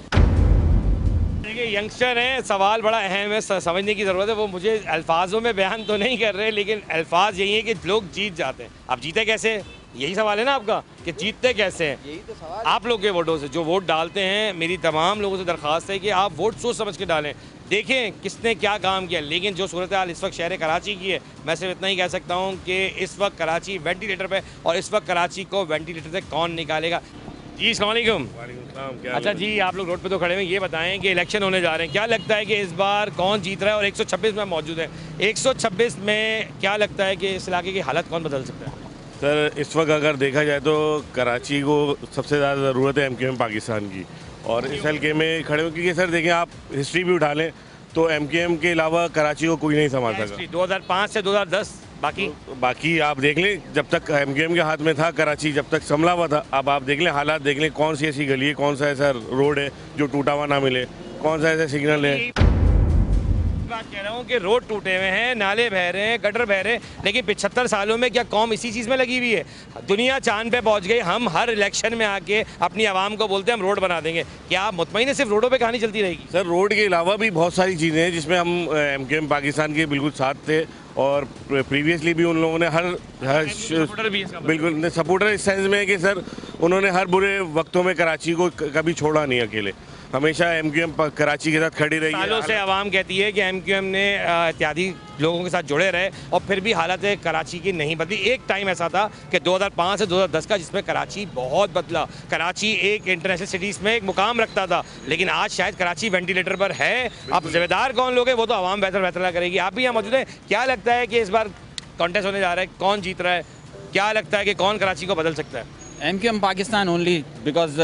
Speaker 1: देखिए यंगस्टर हैं, सवाल बड़ा अहम है, समझने की ज़रूरत है। वो मुझे अल्फाजों में बयान तो नहीं कर रहे, लेकिन अल्फाज यही है कि लोग जीत जाते हैं। अब जीते कैसे, यही सवाल है ना आपका कि जीतते कैसे हैं?
Speaker 10: यही तो सवाल
Speaker 1: आप लोग के वोटों से जो वोट डालते हैं, मेरी तमाम लोगों से दरख्वास्त है कि आप वोट सोच समझ के डालें, देखें किसने क्या काम किया। लेकिन जो सूरत हाल इस वक्त शहर कराची की है, मैं सिर्फ इतना ही कह सकता हूँ कि इस वक्त कराची वेंटिलेटर पे, और इस वक्त कराची को वेंटिलेटर से कौन निकालेगा। जी अस्सलाम वालेकुम। अच्छा जी, आप लोग रोड पे तो खड़े हैं, ये बताएं कि इलेक्शन होने जा रहे हैं, क्या लगता है कि इस बार कौन जीत रहा है? और 126 में मौजूद है, 126 में क्या लगता है कि इस इलाके की हालत कौन बदल सकता है?
Speaker 11: सर इस वक्त अगर देखा जाए तो कराची को सबसे ज़्यादा ज़रूरत है MQM पाकिस्तान की, और इस हल्के में खड़े हो, क्योंकि सर देखें आप हिस्ट्री भी उठा लें तो MQM के अलावा कराची को कोई नहीं संभाल सका।
Speaker 1: 2005 से 2010 बाकी
Speaker 11: आप देख लें, जब तक MQM के हाथ में था कराची, जब तक संभला हुआ था। अब आप देख लें हालात, देख लें कौन सी ऐसी गली है, कौन सा ऐसा रोड है जो टूटा हुआ ना मिले, कौन सा ऐसा सिग्नल है।
Speaker 1: बात कह रहा हूँ कि रोड टूटे हुए हैं, नाले बह रहे हैं, गटर बह रहे हैं, लेकिन 75 सालों में क्या कौम इसी चीज़ में लगी हुई है? दुनिया चांद पे पहुँच गई, हम हर इलेक्शन में आके अपनी आवाम को बोलते हैं हम रोड बना देंगे। क्या आप मुतमईन है सिर्फ रोडों पे कहानी चलती रहेगी?
Speaker 11: सर रोड के अलावा भी बहुत सारी चीज़ें हैं जिसमें हम MQM पाकिस्तान के बिल्कुल साथ थे, और प्रीवियसली भी उन लोगों ने हर बिल्कुल सपोर्टर इस सेंस में है कि सर उन्होंने हर बुरे वक्तों में कराची को कभी छोड़ा नहीं अकेले, हमेशा MQM कराची के साथ खड़ी रही है।
Speaker 1: सालों से आवाम कहती है कि MQM ने इत्यादि लोगों के साथ जुड़े रहे, और फिर भी हालत कराची की नहीं बदली। एक टाइम ऐसा था कि 2005 से 2010 का, जिसमें कराची बहुत बदला। कराची एक इंटरनेशनल सिटीज़ में एक मुकाम रखता था, लेकिन आज शायद कराची वेंटिलेटर पर है। अब जिम्मेदार कौन लोग हैं वो तो आवाम बेहतर फैसला करेगी। आप भी यहाँ मौजूद हैं, क्या लगता है कि इस बार कॉन्टेस्ट होने जा रहा है, कौन जीत रहा है? क्या लगता है कि कौन कराची को बदल सकता है?
Speaker 12: MQM Pakistan only, because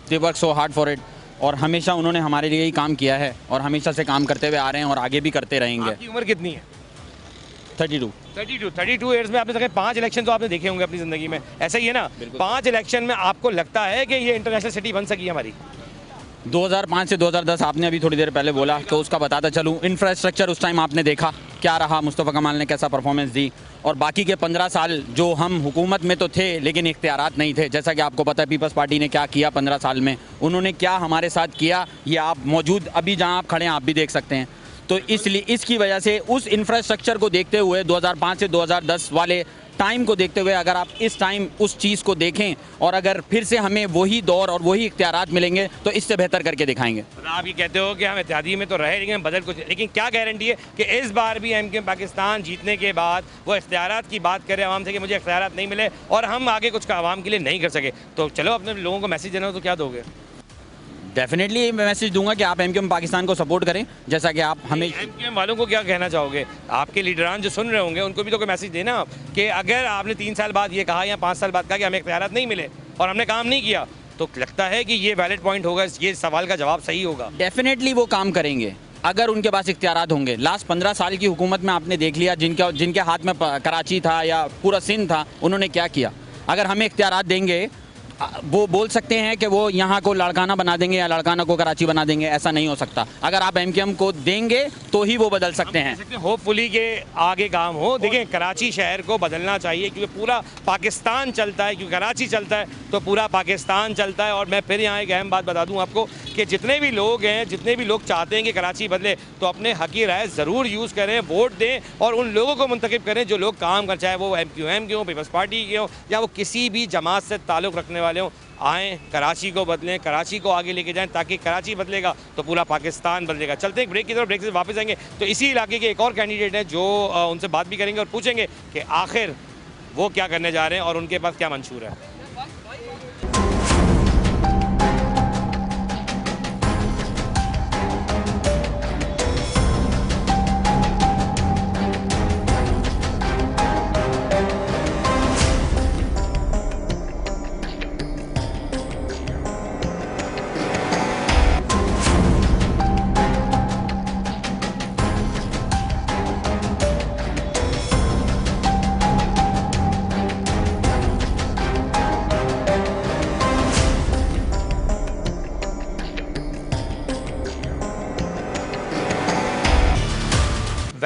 Speaker 12: they work so hard for it, और हमेशा उन्होंने हमारे लिए ही काम किया है और हमेशा से काम करते हुए आ रहे हैं और आगे भी करते रहेंगे।
Speaker 1: आपकी उम्र कितनी है?
Speaker 12: 32
Speaker 1: ईयर्स में आपने देखे 5 इलेक्शन तो आपने देखे होंगे अपनी ज़िंदगी में, ऐसा ही है ना? 5 इलेक्शन में आपको लगता है कि ये इंटरनेशनल सिटी बन सकी हमारी?
Speaker 12: 2005 से 2010 आपने अभी थोड़ी देर पहले बोला, तो उसका बताता चलूँ, इंफ्रास्ट्रक्चर उस टाइम आपने देखा क्या रहा, मुस्तफ़ा कमाल ने कैसा परफॉर्मेंस दी, और बाकी के 15 साल जो हम हुकूमत में तो थे लेकिन इख्तियारात नहीं थे। जैसा कि आपको पता है पीपल्स पार्टी ने क्या किया 15 साल में, उन्होंने क्या हमारे साथ किया, ये आप मौजूद अभी जहां आप खड़े हैं आप भी देख सकते हैं। तो इसलिए इसकी वजह से उस इंफ्रास्ट्रक्चर को देखते हुए 2005 से 2010 वाले टाइम को देखते हुए अगर आप इस टाइम उस चीज़ को देखें, और अगर फिर से हमें वही दौर और वही इख्तियारात मिलेंगे तो इससे बेहतर करके दिखाएंगे।
Speaker 1: आप ये कहते हो कि हम इत्यादी में तो रहे लेकिन बदल कुछ, लेकिन क्या गारंटी है कि इस बार भी MQM पाकिस्तान जीतने के बाद वो इख्तियारात की बात करे आवाम से कि मुझे इख्तियारात नहीं मिले और हम आगे कुछ आवाम के लिए नहीं कर सके? तो चलो अपने लोगों को मैसेज देना हो तो क्या दोगे?
Speaker 12: डेफिनेटली मैं मैसेज दूंगा कि आप MQM पाकिस्तान को सपोर्ट करें, जैसा कि आप हमें।
Speaker 1: MQM वालों को क्या कहना चाहोगे? आपके लीडरान जो सुन रहे होंगे उनको भी तो कोई मैसेज देना कि अगर आपने 3 साल बाद ये कहा या 5 साल बाद कहा कि हमें इख्तियारात नहीं मिले और हमने काम नहीं किया, तो लगता है कि ये वैलिड पॉइंट होगा, ये सवाल का जवाब सही होगा?
Speaker 12: डेफिनेटली वो काम करेंगे अगर उनके पास इख्तियारात होंगे। लास्ट 15 साल की हुकूमत में आपने देख लिया जिनके हाथ में कराची था या पूरा सिंध था, उन्होंने क्या किया। अगर हमें इख्तियारात देंगे, वो बोल सकते हैं कि वो यहाँ को लाड़काना बना देंगे या लाड़काना को कराची बना देंगे, ऐसा नहीं हो सकता। अगर आप MQM को देंगे तो ही वो बदल सकते हैं।
Speaker 1: होपफुली के आगे काम हो। देखिए कराची शहर को बदलना चाहिए क्योंकि पूरा पाकिस्तान चलता है, क्योंकि कराची चलता है तो पूरा पाकिस्तान चलता है। और मैं फिर यहाँ एक अहम बात बता दूँ आपको कि जितने भी लोग हैं, जितने भी लोग चाहते हैं कि कराची बदले, तो अपने हक की राय ज़रूर यूज़ करें, वोट दें और उन लोगों को मुंतखब करें जो लोग काम कर, चाहे वो MQM के हों, पीपल्स पार्टी के हों या वो किसी भी जमात से ताल्लुक़ रखने वाले हों। आएँ, कराची को बदलें, कराची को आगे लेके जाएं, ताकि कराची बदलेगा तो पूरा पाकिस्तान बदलेगा। चलते हैं ब्रेक की तरफ, ब्रेक से वापस आएंगे तो इसी इलाके के एक और कैंडिडेट हैं जो उनसे बात भी करेंगे और पूछेंगे कि आखिर वो क्या करने जा रहे हैं और उनके पास क्या मंशूर है।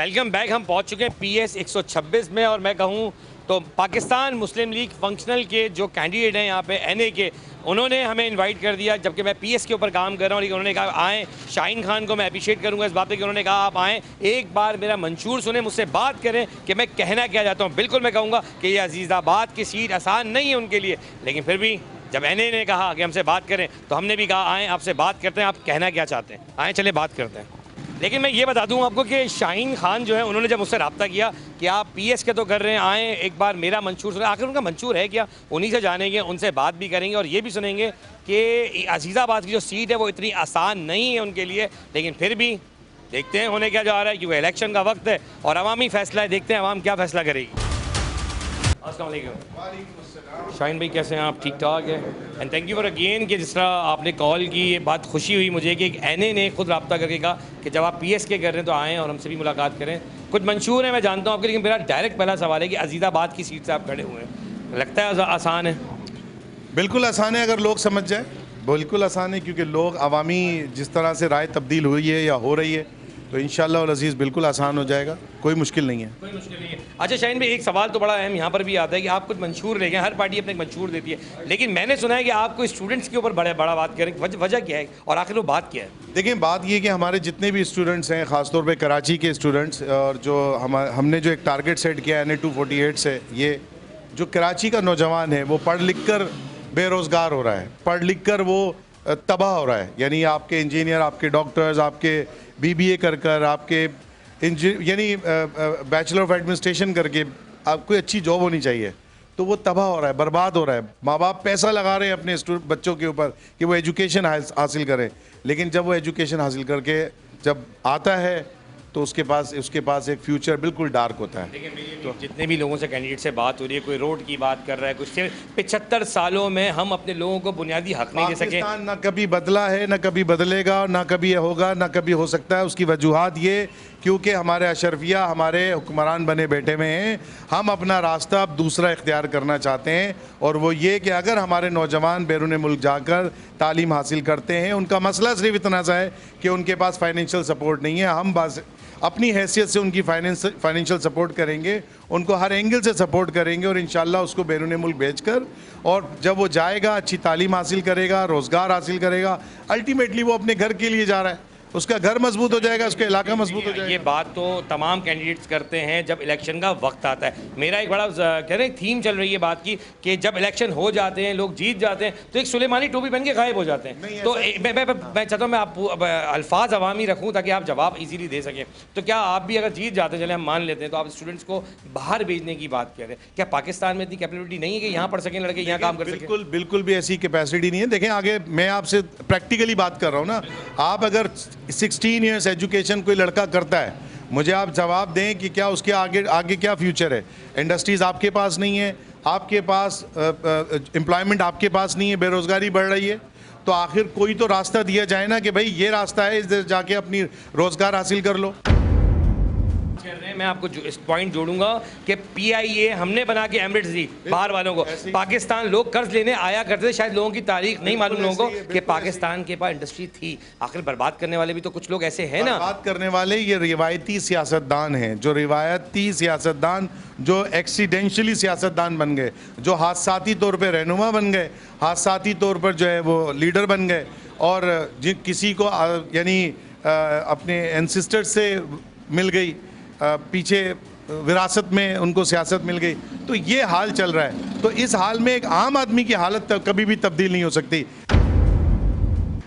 Speaker 1: Welcome back. हम पहुंच चुके हैं PS 126 में और मैं कहूं तो पाकिस्तान मुस्लिम लीग फंक्शनल के जो कैंडिडेट हैं यहाँ पे NA के, उन्होंने हमें इनवाइट कर दिया, जबकि मैं PS के ऊपर काम कर रहा हूँ। उन्होंने कहा आएँ, शाहीन खान को मैं अप्रिशिएट करूँगा इस बात पे कि उन्होंने कहा आप आएँ, एक बार मेरा मंशूर सुने, मुझसे बात करें कि मैं कहना क्या चाहता हूँ। बिल्कुल मैं कहूँगा कि ये अजीज़ाबाद की सीट आसान नहीं है उनके लिए, लेकिन फिर भी जब NA ने कहा कि हमसे बात करें तो हमने भी कहा आएँ आपसे बात करते हैं, आप कहना क्या चाहते हैं, आएँ चले बात करते हैं। लेकिन मैं ये बता दूं आपको कि शाहीन खान जो है, उन्होंने जब मुझसे रब्ता किया कि आप PS के तो कर रहे हैं, आएँ एक बार मेरा मंशूर सुने। आखिर उनका मंशूर है क्या, उन्हीं से जानेंगे, उनसे बात भी करेंगे और ये भी सुनेंगे कि अजीज़ाबाद की जो सीट है वो इतनी आसान नहीं है उनके लिए। लेकिन फिर भी देखते हैं होने क्या जा रहा है, क्योंकि इलेक्शन का वक्त है और अवामी फैसला है। देखते हैं अवाम क्या फैसला करेगी। अस्सलाम वालेकुम शाहीन भाई, कैसे हैं आप? ठीक ठाक है। And thank you for again कि जिस तरह आपने कॉल की, ये बात खुशी हुई मुझे कि एक NA ने खुद रब्ता करके कहा कि जब आप PS के कर रहे हैं तो आएँ और हमसे भी मुलाकात करें। कुछ मंशूर है मैं जानता हूँ आपके, लेकिन मेरा डायरेक्ट पहला सवाल है कि अजीज़ाबाद की सीट से आप खड़े हुए हैं, लगता है आसान है?
Speaker 8: बिल्कुल आसान है अगर लोग समझ जाए, बिल्कुल आसान है, क्योंकि लोग अवामी जिस तरह से राय तब्दील हुई है या हो रही है, तो इंशाअल्लाह वल अज़ीज़ बिल्कुल आसान हो जाएगा, कोई मुश्किल नहीं है।
Speaker 1: कोई मुश्किल नहीं है। अच्छा शाहीन भाई, एक सवाल तो बड़ा अहम यहाँ पर भी आता है कि आप कुछ मंशूर ले गए, हर पार्टी अपने मंशूर देती है, लेकिन मैंने सुना है कि आपको स्टूडेंट्स के ऊपर बड़ा बात करें, वजह क्या है और आखिर वो बात क्या है?
Speaker 8: देखिए, बात ये कि हमारे जितने भी स्टूडेंट्स हैं, ख़ासतौर पे कराची के स्टूडेंट्स, और जो हमने जो एक टारगेट सेट किया NA 248 से, ये जो कराची का नौजवान है वो पढ़ लिख कर बेरोज़गार हो रहा है, पढ़ लिख कर वो तबाह हो रहा है। यानी आपके इंजीनियर, आपके डॉक्टर्स, आपके BBA कर आपके यानी बैचलर ऑफ एडमिनिस्ट्रेशन करके आपको अच्छी जॉब होनी चाहिए, तो वो तबाह हो रहा है, बर्बाद हो रहा है। माँ बाप पैसा लगा रहे हैं अपने बच्चों के ऊपर कि वो एजुकेशन हासिल करें, लेकिन जब वो एजुकेशन हासिल करके जब आता है तो उसके पास एक फ्यूचर बिल्कुल डार्क होता है।
Speaker 1: तो जितने भी लोगों से कैंडिडेट से बात हो रही है, कोई रोड की बात कर रहा है, कुछ 75 सालों में हम अपने लोगों को बुनियादी हक नहीं दे सके।
Speaker 8: पाकिस्तान ना कभी बदला है, ना कभी बदलेगा, ना कभी ये होगा, ना कभी हो सकता है। उसकी वजूहात ये क्योंकि हमारे अशरफिया, हमारे हुक्मरान बने बैठे हुए हैं। हम अपना रास्ता अब दूसरा इख्तियार करना चाहते हैं, और वो ये कि अगर हमारे नौजवान बैरून मुल्क जाकर तालीम हासिल करते हैं, उनका मसला सिर्फ इतना सा है कि उनके पास फाइनेंशियल सपोर्ट नहीं है। हम बस अपनी हैसियत से उनकी फाइनेंशियल सपोर्ट करेंगे, उनको हर एंगल से सपोर्ट करेंगे, और इंशाल्लाह उसको बैरून मुल्क भेजकर, और जब वो जाएगा अच्छी तालीम हासिल करेगा, रोज़गार हासिल करेगा, अल्टीमेटली वो अपने घर के लिए जा रहा है, उसका घर मजबूत हो जाएगा, उसका इलाका मजबूत हो जाएगा।
Speaker 1: ये बात तो तमाम कैंडिडेट्स करते हैं जब इलेक्शन का वक्त आता है। मेरा एक बड़ा कह रहे थीम चल रही है बात की कि जब इलेक्शन हो जाते हैं, लोग जीत जाते हैं, तो एक सुलेमानी टोपी पहन के गायब हो जाते हैं। तो मैं चाहता हूँ मैं आप अल्फाज अवामी रखूँ ताकि आप जवाब इजीली दे सकें। तो क्या आप भी अगर जीत जाते हैं, चले हम मान लेते हैं, तो आप स्टूडेंट्स को बाहर भेजने की बात कह रहे हैं, क्या पाकिस्तान में इतनी कैपेबिलिटी नहीं है कि यहाँ पढ़ सकें लड़के, यहाँ काम कर सकें?
Speaker 8: बिल्कुल भी ऐसी कैपेसिटी नहीं है। देखें, आगे मैं आपसे प्रैक्टिकली बात कर रहा हूँ ना, आप अगर 16 ईयर्स एजुकेशन कोई लड़का करता है, मुझे आप जवाब दें कि क्या उसके आगे क्या फ्यूचर है। इंडस्ट्रीज़ आपके पास नहीं है, आपके पास एम्प्लॉयमेंट आपके पास नहीं है, बेरोज़गारी बढ़ रही है, तो आखिर कोई तो रास्ता दिया जाए ना कि भाई ये रास्ता है, इधर जाके अपनी रोज़गार हासिल कर लो।
Speaker 1: मैं आपको इस पॉइंट जोड़ूंगा कि PIA हमने बना के एमरेट्स दी बाहर वालों को। पाकिस्तान लोग कर्ज लेने आया करते थे, शायद लोगों की तारीख नहीं मालूम लोगों को कि पाकिस्तान के पास इंडस्ट्री थी। आखिर बर्बाद करने वाले भी तो कुछ लोग ऐसे हैं ना।
Speaker 8: बर्बाद करने वाले ये रिवायती सियासतदान हैं, जो रिवायती सियासतदान, जो एक्सीडेंशली सियासतदान बन गए, जो हादसाती तौर पर रहनुमा बन गए, हादसाती तौर पर जो है वो लीडर बन गए, और किसी को यानी अपने एंसेस्टर्स से मिल गई, पीछे विरासत में उनको सियासत मिल गई, तो ये हाल चल रहा है। तो इस हाल में एक आम आदमी की हालत कभी भी तब्दील नहीं हो सकती।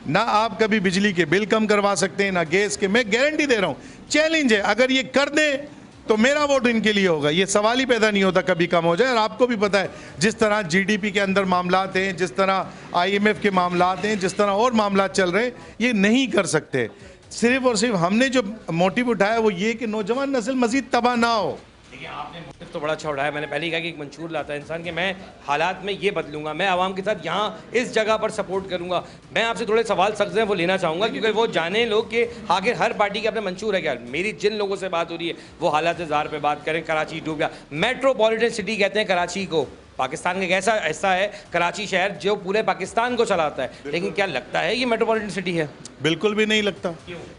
Speaker 8: ना आप कभी बिजली के बिल कम करवा सकते हैं, ना गैस के। मैं गारंटी दे रहा हूँ, चैलेंज है, अगर ये कर दें तो मेरा वोट इनके लिए होगा। ये सवाल ही पैदा नहीं होता कभी कम हो जाए। और आपको भी पता है, जिस तरह GDP के अंदर मामलात हैं, जिस तरह IMF के मामलात हैं, जिस तरह और मामलात चल रहे हैं, ये नहीं कर सकते। सिर्फ और सिर्फ हमने जो मोटिव उठाया वो ये कि नौजवान नस्ल मजीद तबाह ना हो।
Speaker 1: देखिए, आपने मोटिव तो बड़ा अच्छा उठाया। मैंने पहले ही कहा कि एक मंशूर लाता है इंसान कि मैं हालात में ये बदलूंगा, मैं आवाम के साथ यहाँ इस जगह पर सपोर्ट करूंगा। मैं आपसे थोड़े सवाल सख्त हैं वो लेना चाहूँगा, क्योंकि वो जाने लोग कि आखिर हर पार्टी के अपने मंशूर है क्या। मेरी जिन लोगों से बात हो रही है वो हालात ज़ार पे बात करें, कराची डूब गया, मेट्रोपॉलिटन सिटी कहते हैं कराची को, पाकिस्तान का एक ऐसा हिस्सा है कराची शहर जो पूरे पाकिस्तान को चलाता है, लेकिन क्या लगता है ये मेट्रोपॉलिटन सिटी है?
Speaker 8: बिल्कुल भी नहीं लगता।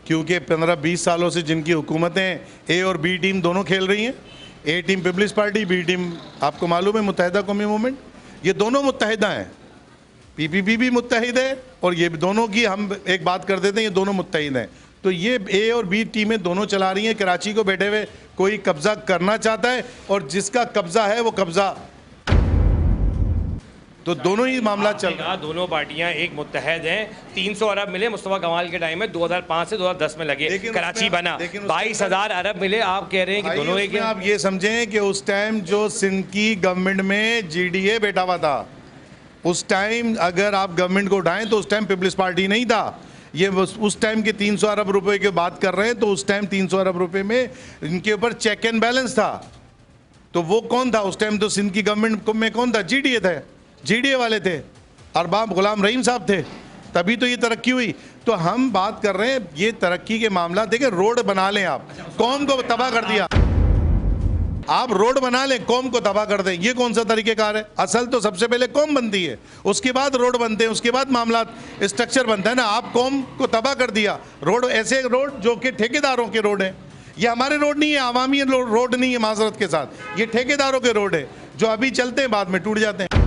Speaker 8: क्योंकि 15-20 सालों से जिनकी हुकूमतें ए और बी टीम दोनों खेल रही हैं, A team Peoples Party, B team आपको मालूम है मुत्तहिदा कौमी मूवमेंट, ये दोनों मुत्तहिदा हैं। पीपीपी भी मुत्तहिद है और ये दोनों की हम एक बात कर देते हैं, ये दोनों मुत्तहिद हैं। तो ये ए और बी टीमें दोनों चला रही हैं। कराची को बैठे हुए कोई कब्जा करना चाहता है और जिसका कब्जा है वो कब्जा, तो दोनों ही मामला चल रहा है।
Speaker 1: दोनों पार्टियां एक मुत्तहद हैं। 300 अरब मिले मुस्तफा कमाल के टाइम में, 2005 से 2010 में लगे, कराची बना। 22,000 अरब मिले, आप कह रहे हैं कि दोनों एक हैं।
Speaker 8: आप ये समझें कि उस टाइम जो सिंध की गवर्नमेंट में जीडीए बैठा हुआ था, उस टाइम अगर आप गवर्नमेंट को उठाएं तो उस टाइम पीपल्स पार्टी नहीं था। ये उस टाइम के 300 अरब रुपए की बात कर रहे हैं, तो उस टाइम 300 अरब रुपए में इनके ऊपर चेक एंड बैलेंस था। तो वो कौन था उस टाइम? तो सिंध की गवर्नमेंट में कौन था? जीडीए थे, जीडीए वाले थे, अरबाब गुलाम रहीम साहब थे, तभी तो ये तरक्की हुई। तो हम बात कर रहे हैं ये तरक्की के मामला, देखिए रोड बना लें, आप कौम को तबाह कर दिया, आप रोड बना लें कौम को तबाह कर दें, ये कौन सा तरीक़ेकार है? असल तो सबसे पहले कौम बनती है, उसके बाद रोड बनते हैं, उसके बाद मामला स्ट्रक्चर बनता है ना। आप कौम को तबाह कर दिया। रोड ऐसे रोड जो कि ठेकेदारों के रोड हैं, ये हमारे रोड नहीं है, आवामी रोड नहीं है, माजरत के साथ ये ठेकेदारों के रोड है जो अभी चलते हैं, बाद में टूट जाते हैं।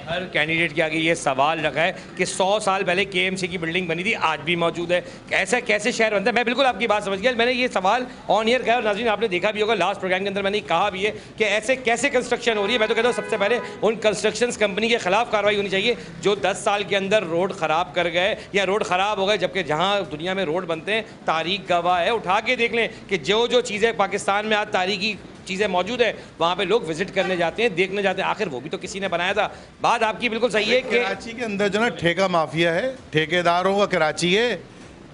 Speaker 1: हर कैंडिडेट के आगे ये सवाल रखा है कि 100 साल पहले केएमसी की बिल्डिंग बनी थी, आज भी मौजूद है, ऐसा कैसे शहर बनता है? मैं बिल्कुल आपकी बात समझ गया। मैंने ये सवाल ऑन ईयर कहा और नाज़रीन आपने देखा भी होगा, लास्ट प्रोग्राम के अंदर मैंने कहा भी है कि ऐसे कैसे कंस्ट्रक्शन हो रही है। मैं तो कहता हूँ सबसे पहले उन कंस्ट्रक्शन कंपनी के खिलाफ कार्रवाई होनी चाहिए जो 10 साल के अंदर रोड ख़राब कर गए या रोड ख़राब हो गए, जबकि जहाँ दुनिया में रोड बनते हैं तारीख गवाह है। उठा के देख लें कि जो चीज़ें पाकिस्तान में आज तारीखी चीज़ें मौजूद है, वहाँ पे लोग विजिट करने जाते हैं, देखने जाते हैं, आखिर वो भी तो किसी ने बनाया था। बात आपकी बिल्कुल सही है कि
Speaker 8: कराची के अंदर जो ना ठेका माफिया है, ठेकेदारों का कराची है,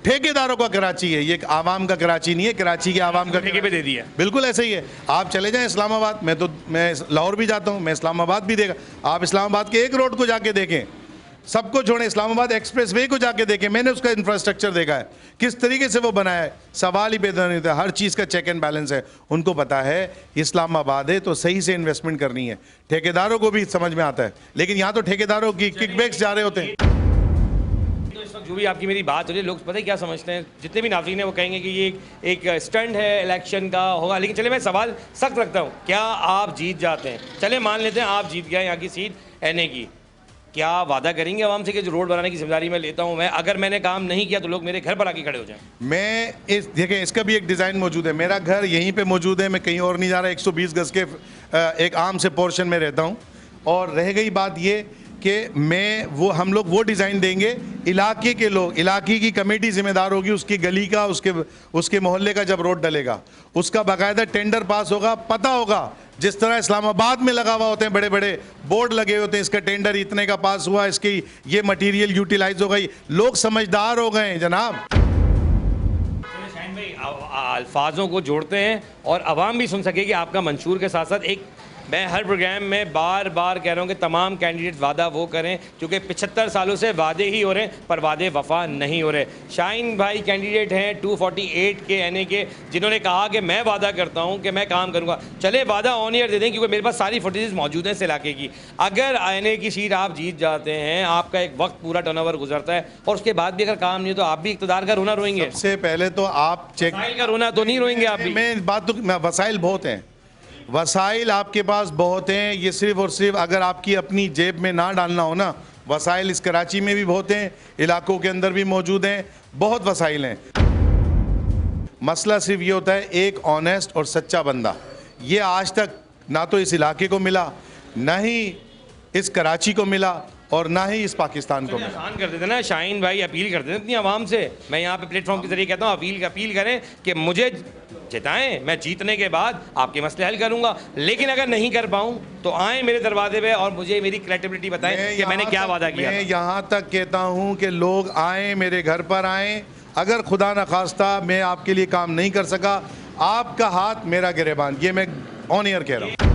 Speaker 8: ठेकेदारों का कराची है, ये आवाम का कराची नहीं है। कराची के आवाम का
Speaker 1: ठेके पे दे दिया,
Speaker 8: बिल्कुल ऐसा ही है। आप चले जाएं इस्लामाबाद, मैं लाहौर भी जाता हूँ, मैं इस्लामाबाद भी देखा, आप इस्लामाबाद के एक रोड को जाके देखें, सबको छोड़ें, इस्लामाबाद एक्सप्रेस वे को जाके देखें, मैंने उसका इंफ्रास्ट्रक्चर देखा है किस तरीके से वो बनाया है, सवाल ही पैदा नहीं होता। हर चीज़ का चेक एंड बैलेंस है, उनको पता है इस्लामाबाद है तो सही से इन्वेस्टमेंट करनी है। ठेकेदारों को भी समझ में आता है, लेकिन यहाँ तो ठेकेदारों की किकबैक्स जा रहे होते हैं।
Speaker 1: तो इस वक्त जो भी आपकी मेरी बात हो रही है, लोग पता है क्या समझते हैं, जितने भी नाज़रीन हैं वो कहेंगे कि ये एक स्टंट है, इलेक्शन का होगा। लेकिन चले मैं सवाल सख्त रखता हूँ, क्या आप जीत जाते हैं, चले मान लेते हैं आप जीत गए यहाँ की सीट एनए की, क्या वादा करेंगे आवाम से कि जो रोड बनाने की जिम्मेदारी मैं लेता हूं, मैं अगर मैंने काम नहीं किया तो लोग मेरे घर पर आके खड़े हो जाएं?
Speaker 8: मैं देखें, इसका भी एक डिज़ाइन मौजूद है, मेरा घर यहीं पे मौजूद है, मैं कहीं और नहीं जा रहा। 120 गज के एक आम से पोर्शन में रहता हूं। और रह गई बात ये कि हम लोग वो डिज़ाइन देंगे, इलाके के लोग, इलाके की कमेटी जिम्मेदार होगी, उसकी गली का, उसके मोहल्ले का जब रोड डलेगा उसका बाकायदा टेंडर पास होगा, पता होगा। जिस तरह इस्लामाबाद में लगा हुआ होते हैं, बड़े बड़े बोर्ड लगे होते हैं, इसका टेंडर इतने का पास हुआ, इसकी ये मटेरियल यूटिलाइज हो गई, लोग समझदार हो गए हैं जनाब।
Speaker 1: अल्फाजों को जोड़ते हैं और आवाम भी सुन सके कि आपका मंशूर के साथ साथ एक मैं हर प्रोग्राम में बार बार कह रहा हूँ कि तमाम कैंडिडेट वादा वो करें, क्योंकि 75 सालों से वादे ही हो रहे हैं पर वादे वफा नहीं हो रहे। शाहीन भाई कैंडिडेट हैं 248 के एनए के, जिन्होंने कहा कि मैं वादा करता हूँ कि मैं काम करूँगा। चले वादा ऑन ईयर दे दें, क्योंकि मेरे पास सारी फुटेजेस मौजूद हैं इस इलाके की। अगर एनए की सीट आप जीत जाते हैं, आपका एक वक्त पूरा टर्नओवर गुजरता है और उसके बाद भी अगर काम नहीं हो तो आप भी इक़्तिदार का रोना रोएंगे?
Speaker 8: सबसे पहले तो आप चेक
Speaker 1: का रोना तो नहीं रोएंगे आप भी?
Speaker 8: मैं बात तो वसाइल बहुत हैं, वसाइल आपके पास बहुत हैं, ये सिर्फ और सिर्फ अगर आपकी अपनी जेब में ना डालना हो ना, वसाइल इस कराची में भी बहुत हैं, इलाकों के अंदर भी मौजूद हैं, बहुत वसाइल हैं। मसला सिर्फ ये होता है एक ऑनेस्ट और सच्चा बंदा, ये आज तक ना तो इस इलाके को मिला, ना ही इस कराची को मिला और ना ही इस पाकिस्तान को मिला।
Speaker 1: आसान कर देते ना शाहीन भाई, अपील कर देते इतनी आवाम से। मैं यहाँ पे प्लेटफॉर्म के जरिए कहता हूँ अपील करें कि मुझे जिताएं, मैं जीतने के बाद आपके मसले हल करूंगा, लेकिन अगर नहीं कर पाऊं तो आए मेरे दरवाजे पे और मुझे मेरी क्रेडिबिलिटी बताएं कि मैंने क्या वादा किया।
Speaker 8: मैं यहाँ तक कहता हूँ कि लोग आए, मेरे घर पर आए, अगर खुदा न खास्ता मैं आपके लिए काम नहीं कर सका, आपका हाथ मेरा गिरेबान, ये मैं ऑन एयर कह रहा हूँ।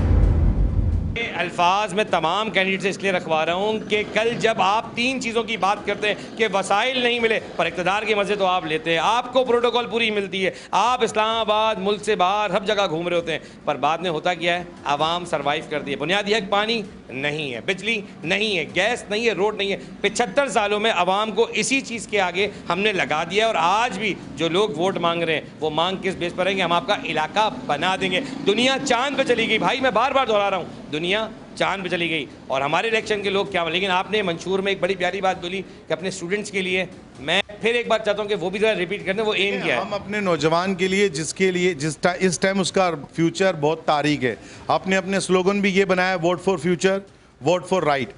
Speaker 1: ये अल्फाज में तमाम कैंडिडेट से इसलिए रखवा रहा हूँ कि कल जब आप 3 चीज़ों की बात करते हैं कि वसाइल नहीं मिले पर इक़्तिदार के मज़े तो आप लेते हैं, आपको प्रोटोकॉल पूरी मिलती है, आप इस्लामाबाद मुल्क से बाहर हर जगह घूम रहे होते हैं, पर बाद में होता क्या है, आवाम सर्वाइव करती है। बुनियादी हक पानी नहीं है, बिजली नहीं है, गैस नहीं है, रोड नहीं है। 75 सालों में आवाम को इसी चीज़ के आगे हमने लगा दिया और आज भी जो लोग वोट मांग रहे हैं वो मांग किस बेस पर है कि हम आपका इलाका बना देंगे। दुनिया चांद पे चली गई भाई, मैं बार बार दोहरा रहा हूँ, दुनिया चांद पे चली गई और हमारे इलेक्शन के लोग क्या। लेकिन आपने मंशूर में एक बड़ी प्यारी बात बोली कि अपने स्टूडेंट्स के लिए, मैं फिर एक बार चाहता हूँ कि वो भी ज़रा रिपीट करने, वो एम क्या है?
Speaker 8: हम अपने नौजवान के लिए जिसके लिए इस टाइम उसका फ्यूचर बहुत तारीक है, आपने अपने स्लोगन भी ये बनाया, vote for future, vote for right.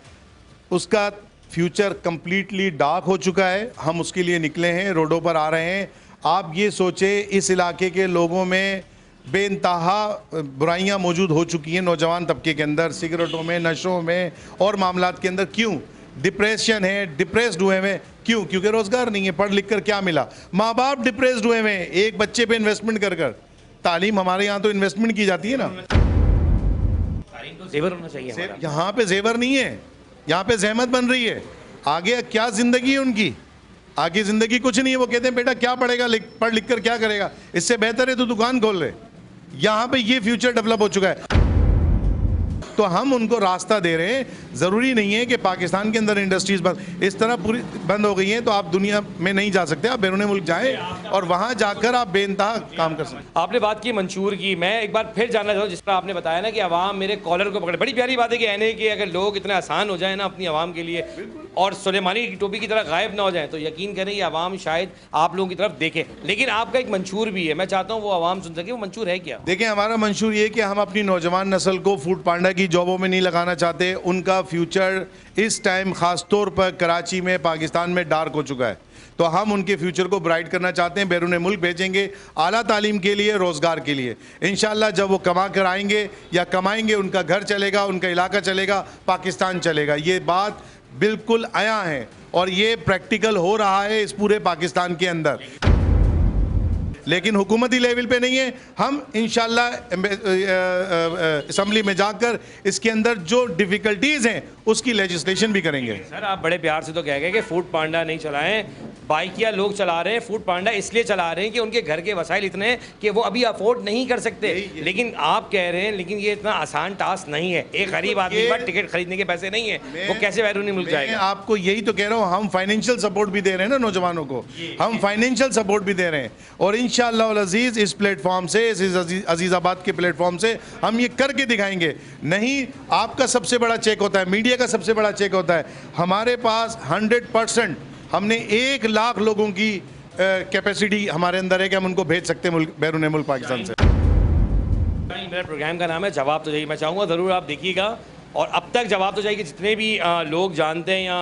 Speaker 8: उसका फ्यूचर कंप्लीटली डार्क हो चुका है, हम उसके लिए निकले हैं, रोडों पर आ रहे हैं। आप ये सोचे इस इलाके के लोगों में बेइंतहा बुराइयां मौजूद हो चुकी हैं नौजवान तबके के अंदर, सिगरेटों में, नशों में और मामलात के अंदर। क्यों? डिप्रेशन है, डिप्रेस्ड हुए हैं। क्यों? क्योंकि रोज़गार नहीं है। पढ़ लिख कर क्या मिला? माँ बाप डिप्रेस्ड हुए हैं एक बच्चे पे इन्वेस्टमेंट कर कर। तालीम हमारे यहाँ तो इन्वेस्टमेंट की जाती है ना,
Speaker 1: तो जेवर होना चाहिए।
Speaker 8: यहाँ पे जेवर नहीं है, यहाँ पे जहमत बन रही है। आगे क्या ज़िंदगी है उनकी? आगे ज़िंदगी कुछ नहीं है। वो कहते हैं बेटा क्या पढ़ेगा, पढ़ लिख कर क्या करेगा, इससे बेहतर है तो दुकान खोल ले। यहाँ पे ये फ्यूचर डेवलप हो चुका है, तो हम उनको रास्ता दे रहे हैं। ज़रूरी नहीं है कि पाकिस्तान के अंदर इंडस्ट्रीज़ बंद इस तरह पूरी बंद हो गई हैं तो आप दुनिया में नहीं जा सकते, आप बैरून मुल्क जाएं और वहाँ जाकर आप बेइंतहा काम कर सकते।
Speaker 1: आपने बात की मंशूर की, मैं एक बार फिर जानना चाहूँ, जिस तरह आपने बताया ना कि आवाम मेरे कॉलर को पकड़े, बड़ी प्यारी बात है कि एनए के अगर लोग इतने आसान हो जाए ना अपनी आवाम के लिए और सुलेमानी की टोपी की तरह गायब ना हो जाए तो यकीन करें ये आवाम शायद आप लोगों की तरफ देखे। लेकिन आपका एक मंशूर भी है, मैं चाहता हूँ वो आवाम सुन सके, वो मंशूर है क्या?
Speaker 8: देखिए, हमारा मंशूर ये कि हम अपनी नौजवान नस्ल को फूड पांडा की जॉबों में नहीं लगाना चाहते। उनका फ्यूचर इस टाइम ख़ास तौर पर कराची में, पाकिस्तान में डार्क हो चुका है, तो हम उनके फ्यूचर को ब्राइट करना चाहते हैं। बैरून मुल्क भेजेंगे आला तालीम के लिए, रोज़गार के लिए। इंशाल्लाह जब वो कमा कर आएंगे या कमाएंगे, उनका घर चलेगा, उनका इलाका चलेगा, पाकिस्तान चलेगा। ये बात बिल्कुल आया है और ये प्रैक्टिकल हो रहा है इस पूरे पाकिस्तान के अंदर, लेकिन हुकूमती लेवल पे नहीं है। हम इंशाल्लाह असम्बली में जाकर इसके अंदर जो डिफ़िकल्टीज़ हैं उसकी लेजिस्लेशन भी करेंगे।
Speaker 1: सर आप बड़े प्यार से तो कह गए कि फूड पांडा नहीं चलाएं, बाइकिया लोग चला रहे हैं, फूड पांडा इसलिए चला रहे हैं कि उनके घर के वसाइल इतने हैं कि वो अभी अफोर्ड नहीं कर सकते। लेकिन आप कह रहे हैं लेकिन ये इतना आसान टास्क नहीं है, एक गरीब आदमी के पास टिकट खरीदने के पैसे नहीं है, वो कैसे बैरून मुल्क जाएगा?
Speaker 8: आपको यही तो कह रहा हूँ, हम फाइनेंशियल सपोर्ट भी दे रहे हैं ना नौजवानों को, हम फाइनेंशियल सपोर्ट भी दे रहे हैं और इंशाअल्लाह अल अज़ीज़ इस प्लेटफॉर्म से, इस अजीज़ाबाद के प्लेटफॉर्म से हम ये करके दिखाएंगे। नहीं, आपका सबसे बड़ा चेक होता है, मीडिया का सबसे बड़ा चेक होता है। हमारे पास 100% हमने 1 लाख लोगों की कैपेसिटी हमारे अंदर है कि हम उनको भेज सकते हैं बैरून मुल्क पाकिस्तान से।
Speaker 1: मेरा प्रोग्राम का नाम है जवाब तो चाहिए, मैं चाहूँगा ज़रूर आप देखिएगा और अब तक जवाब तो चाहिए कि जितने भी लोग जानते हैं या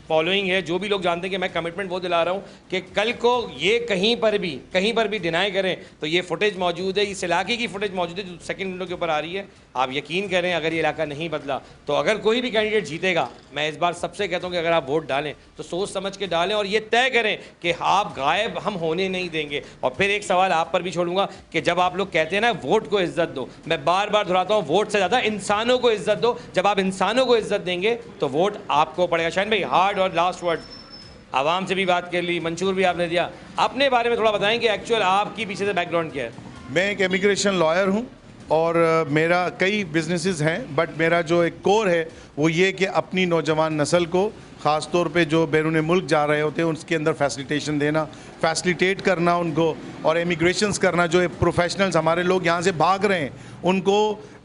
Speaker 1: फॉलोइंग है, जो भी लोग जानते हैं कि मैं कमिटमेंट वो दिला रहा हूँ कि कल को ये कहीं पर भी डिनाई करें तो ये फुटेज मौजूद है, इस इलाके की फुटेज मौजूद है जो सेकंड विंडो के ऊपर आ रही है। आप यकीन करें अगर ये इलाका नहीं बदला तो अगर कोई भी कैंडिडेट जीतेगा, मैं इस बार सबसे कहता हूँ कि अगर आप वोट डालें तो सोच समझ के डालें और ये तय करें कि आप गायब हम होने नहीं देंगे। और फिर एक सवाल आप पर भी छोड़ूंगा कि जब आप लोग कहते हैं ना वोट को इज्जत दो, मैं बार बार दोहराता हूँ वोट से ज़्यादा इंसानों को इज्जत दो। जब आप इंसानों को इज्जत देंगे तो वोट आपको पड़ेगा। शाहीन भाई हार्ड और लास्ट वर्ड, आवाम से भी बात कर ली, मंशूर भी आपने दिया, अपने बारे में थोड़ा बताएं कि एक्चुअल आपकी पीछे से बैकग्राउंड क्या है?
Speaker 8: मैं एक इमिग्रेशन लॉयर हूँ और मेरा कई बिजनेसेस हैं, बट मेरा जो एक कोर है वो ये कि अपनी नौजवान नस्ल को ख़ास तौर पे जो बैरून मुल्क जा रहे होते हैं उसके अंदर फैसिलिटेशन देना, फैसिलिटेट करना उनको और इमिग्रेशंस करना। जो प्रोफेशनल्स हमारे लोग यहाँ से भाग रहे हैं उनको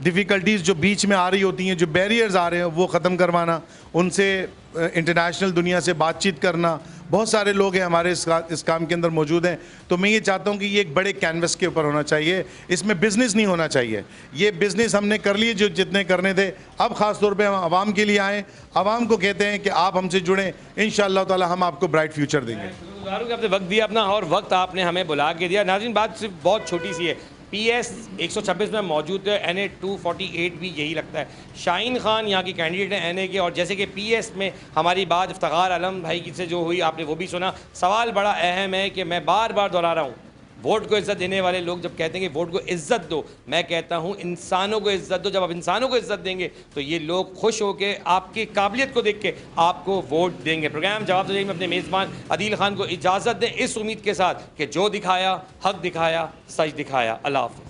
Speaker 8: डिफ़िकल्टीज़ जो बीच में आ रही होती हैं, जो बैरियर्स आ रहे हैं वो ख़त्म करवाना, उनसे इंटरनेशनल दुनिया से बातचीत करना। बहुत सारे लोग हैं हमारे इस काम के अंदर मौजूद हैं, तो मैं ये चाहता हूँ कि ये एक बड़े कैनवस के ऊपर होना चाहिए, इसमें बिज़नेस नहीं होना चाहिए। ये बिज़नेस हमने कर लिए जो जितने करने थे, अब ख़ास तौर पे हम आवाम के लिए आएँ, आवाम को कहते हैं कि आप हमसे जुड़ें, इंशाअल्लाह ताला हम आपको ब्राइट फ्यूचर देंगे।
Speaker 1: आपने वक्त दिया अपना और वक्त आपने हमें बुला के दिया। नाज़रीन बात सिर्फ बहुत छोटी सी है, PS 126 में मौजूद है, NA 248 भी यही लगता है। शाहीन खान यहाँ की कैंडिडेट हैं NA के, और जैसे कि PS में हमारी बात इफ्तिखार आलम भाई की से जो हुई आपने वो भी सुना। सवाल बड़ा अहम है कि मैं बार बार दोहरा रहा हूँ, वोट को इज्जत देने वाले लोग जब कहते हैं कि वोट को इज्जत दो, मैं कहता हूं इंसानों को इज्जत दो। जब आप इंसानों को इज्जत देंगे तो ये लोग खुश होकर आपकी काबिलियत को देख के आपको वोट देंगे। प्रोग्राम जवाब तो में अपने मेज़बान आदिल खान को इजाज़त दें इस उम्मीद के साथ कि जो दिखाया हक दिखाया, सच दिखाया। अल्लाह हाफ़िज़।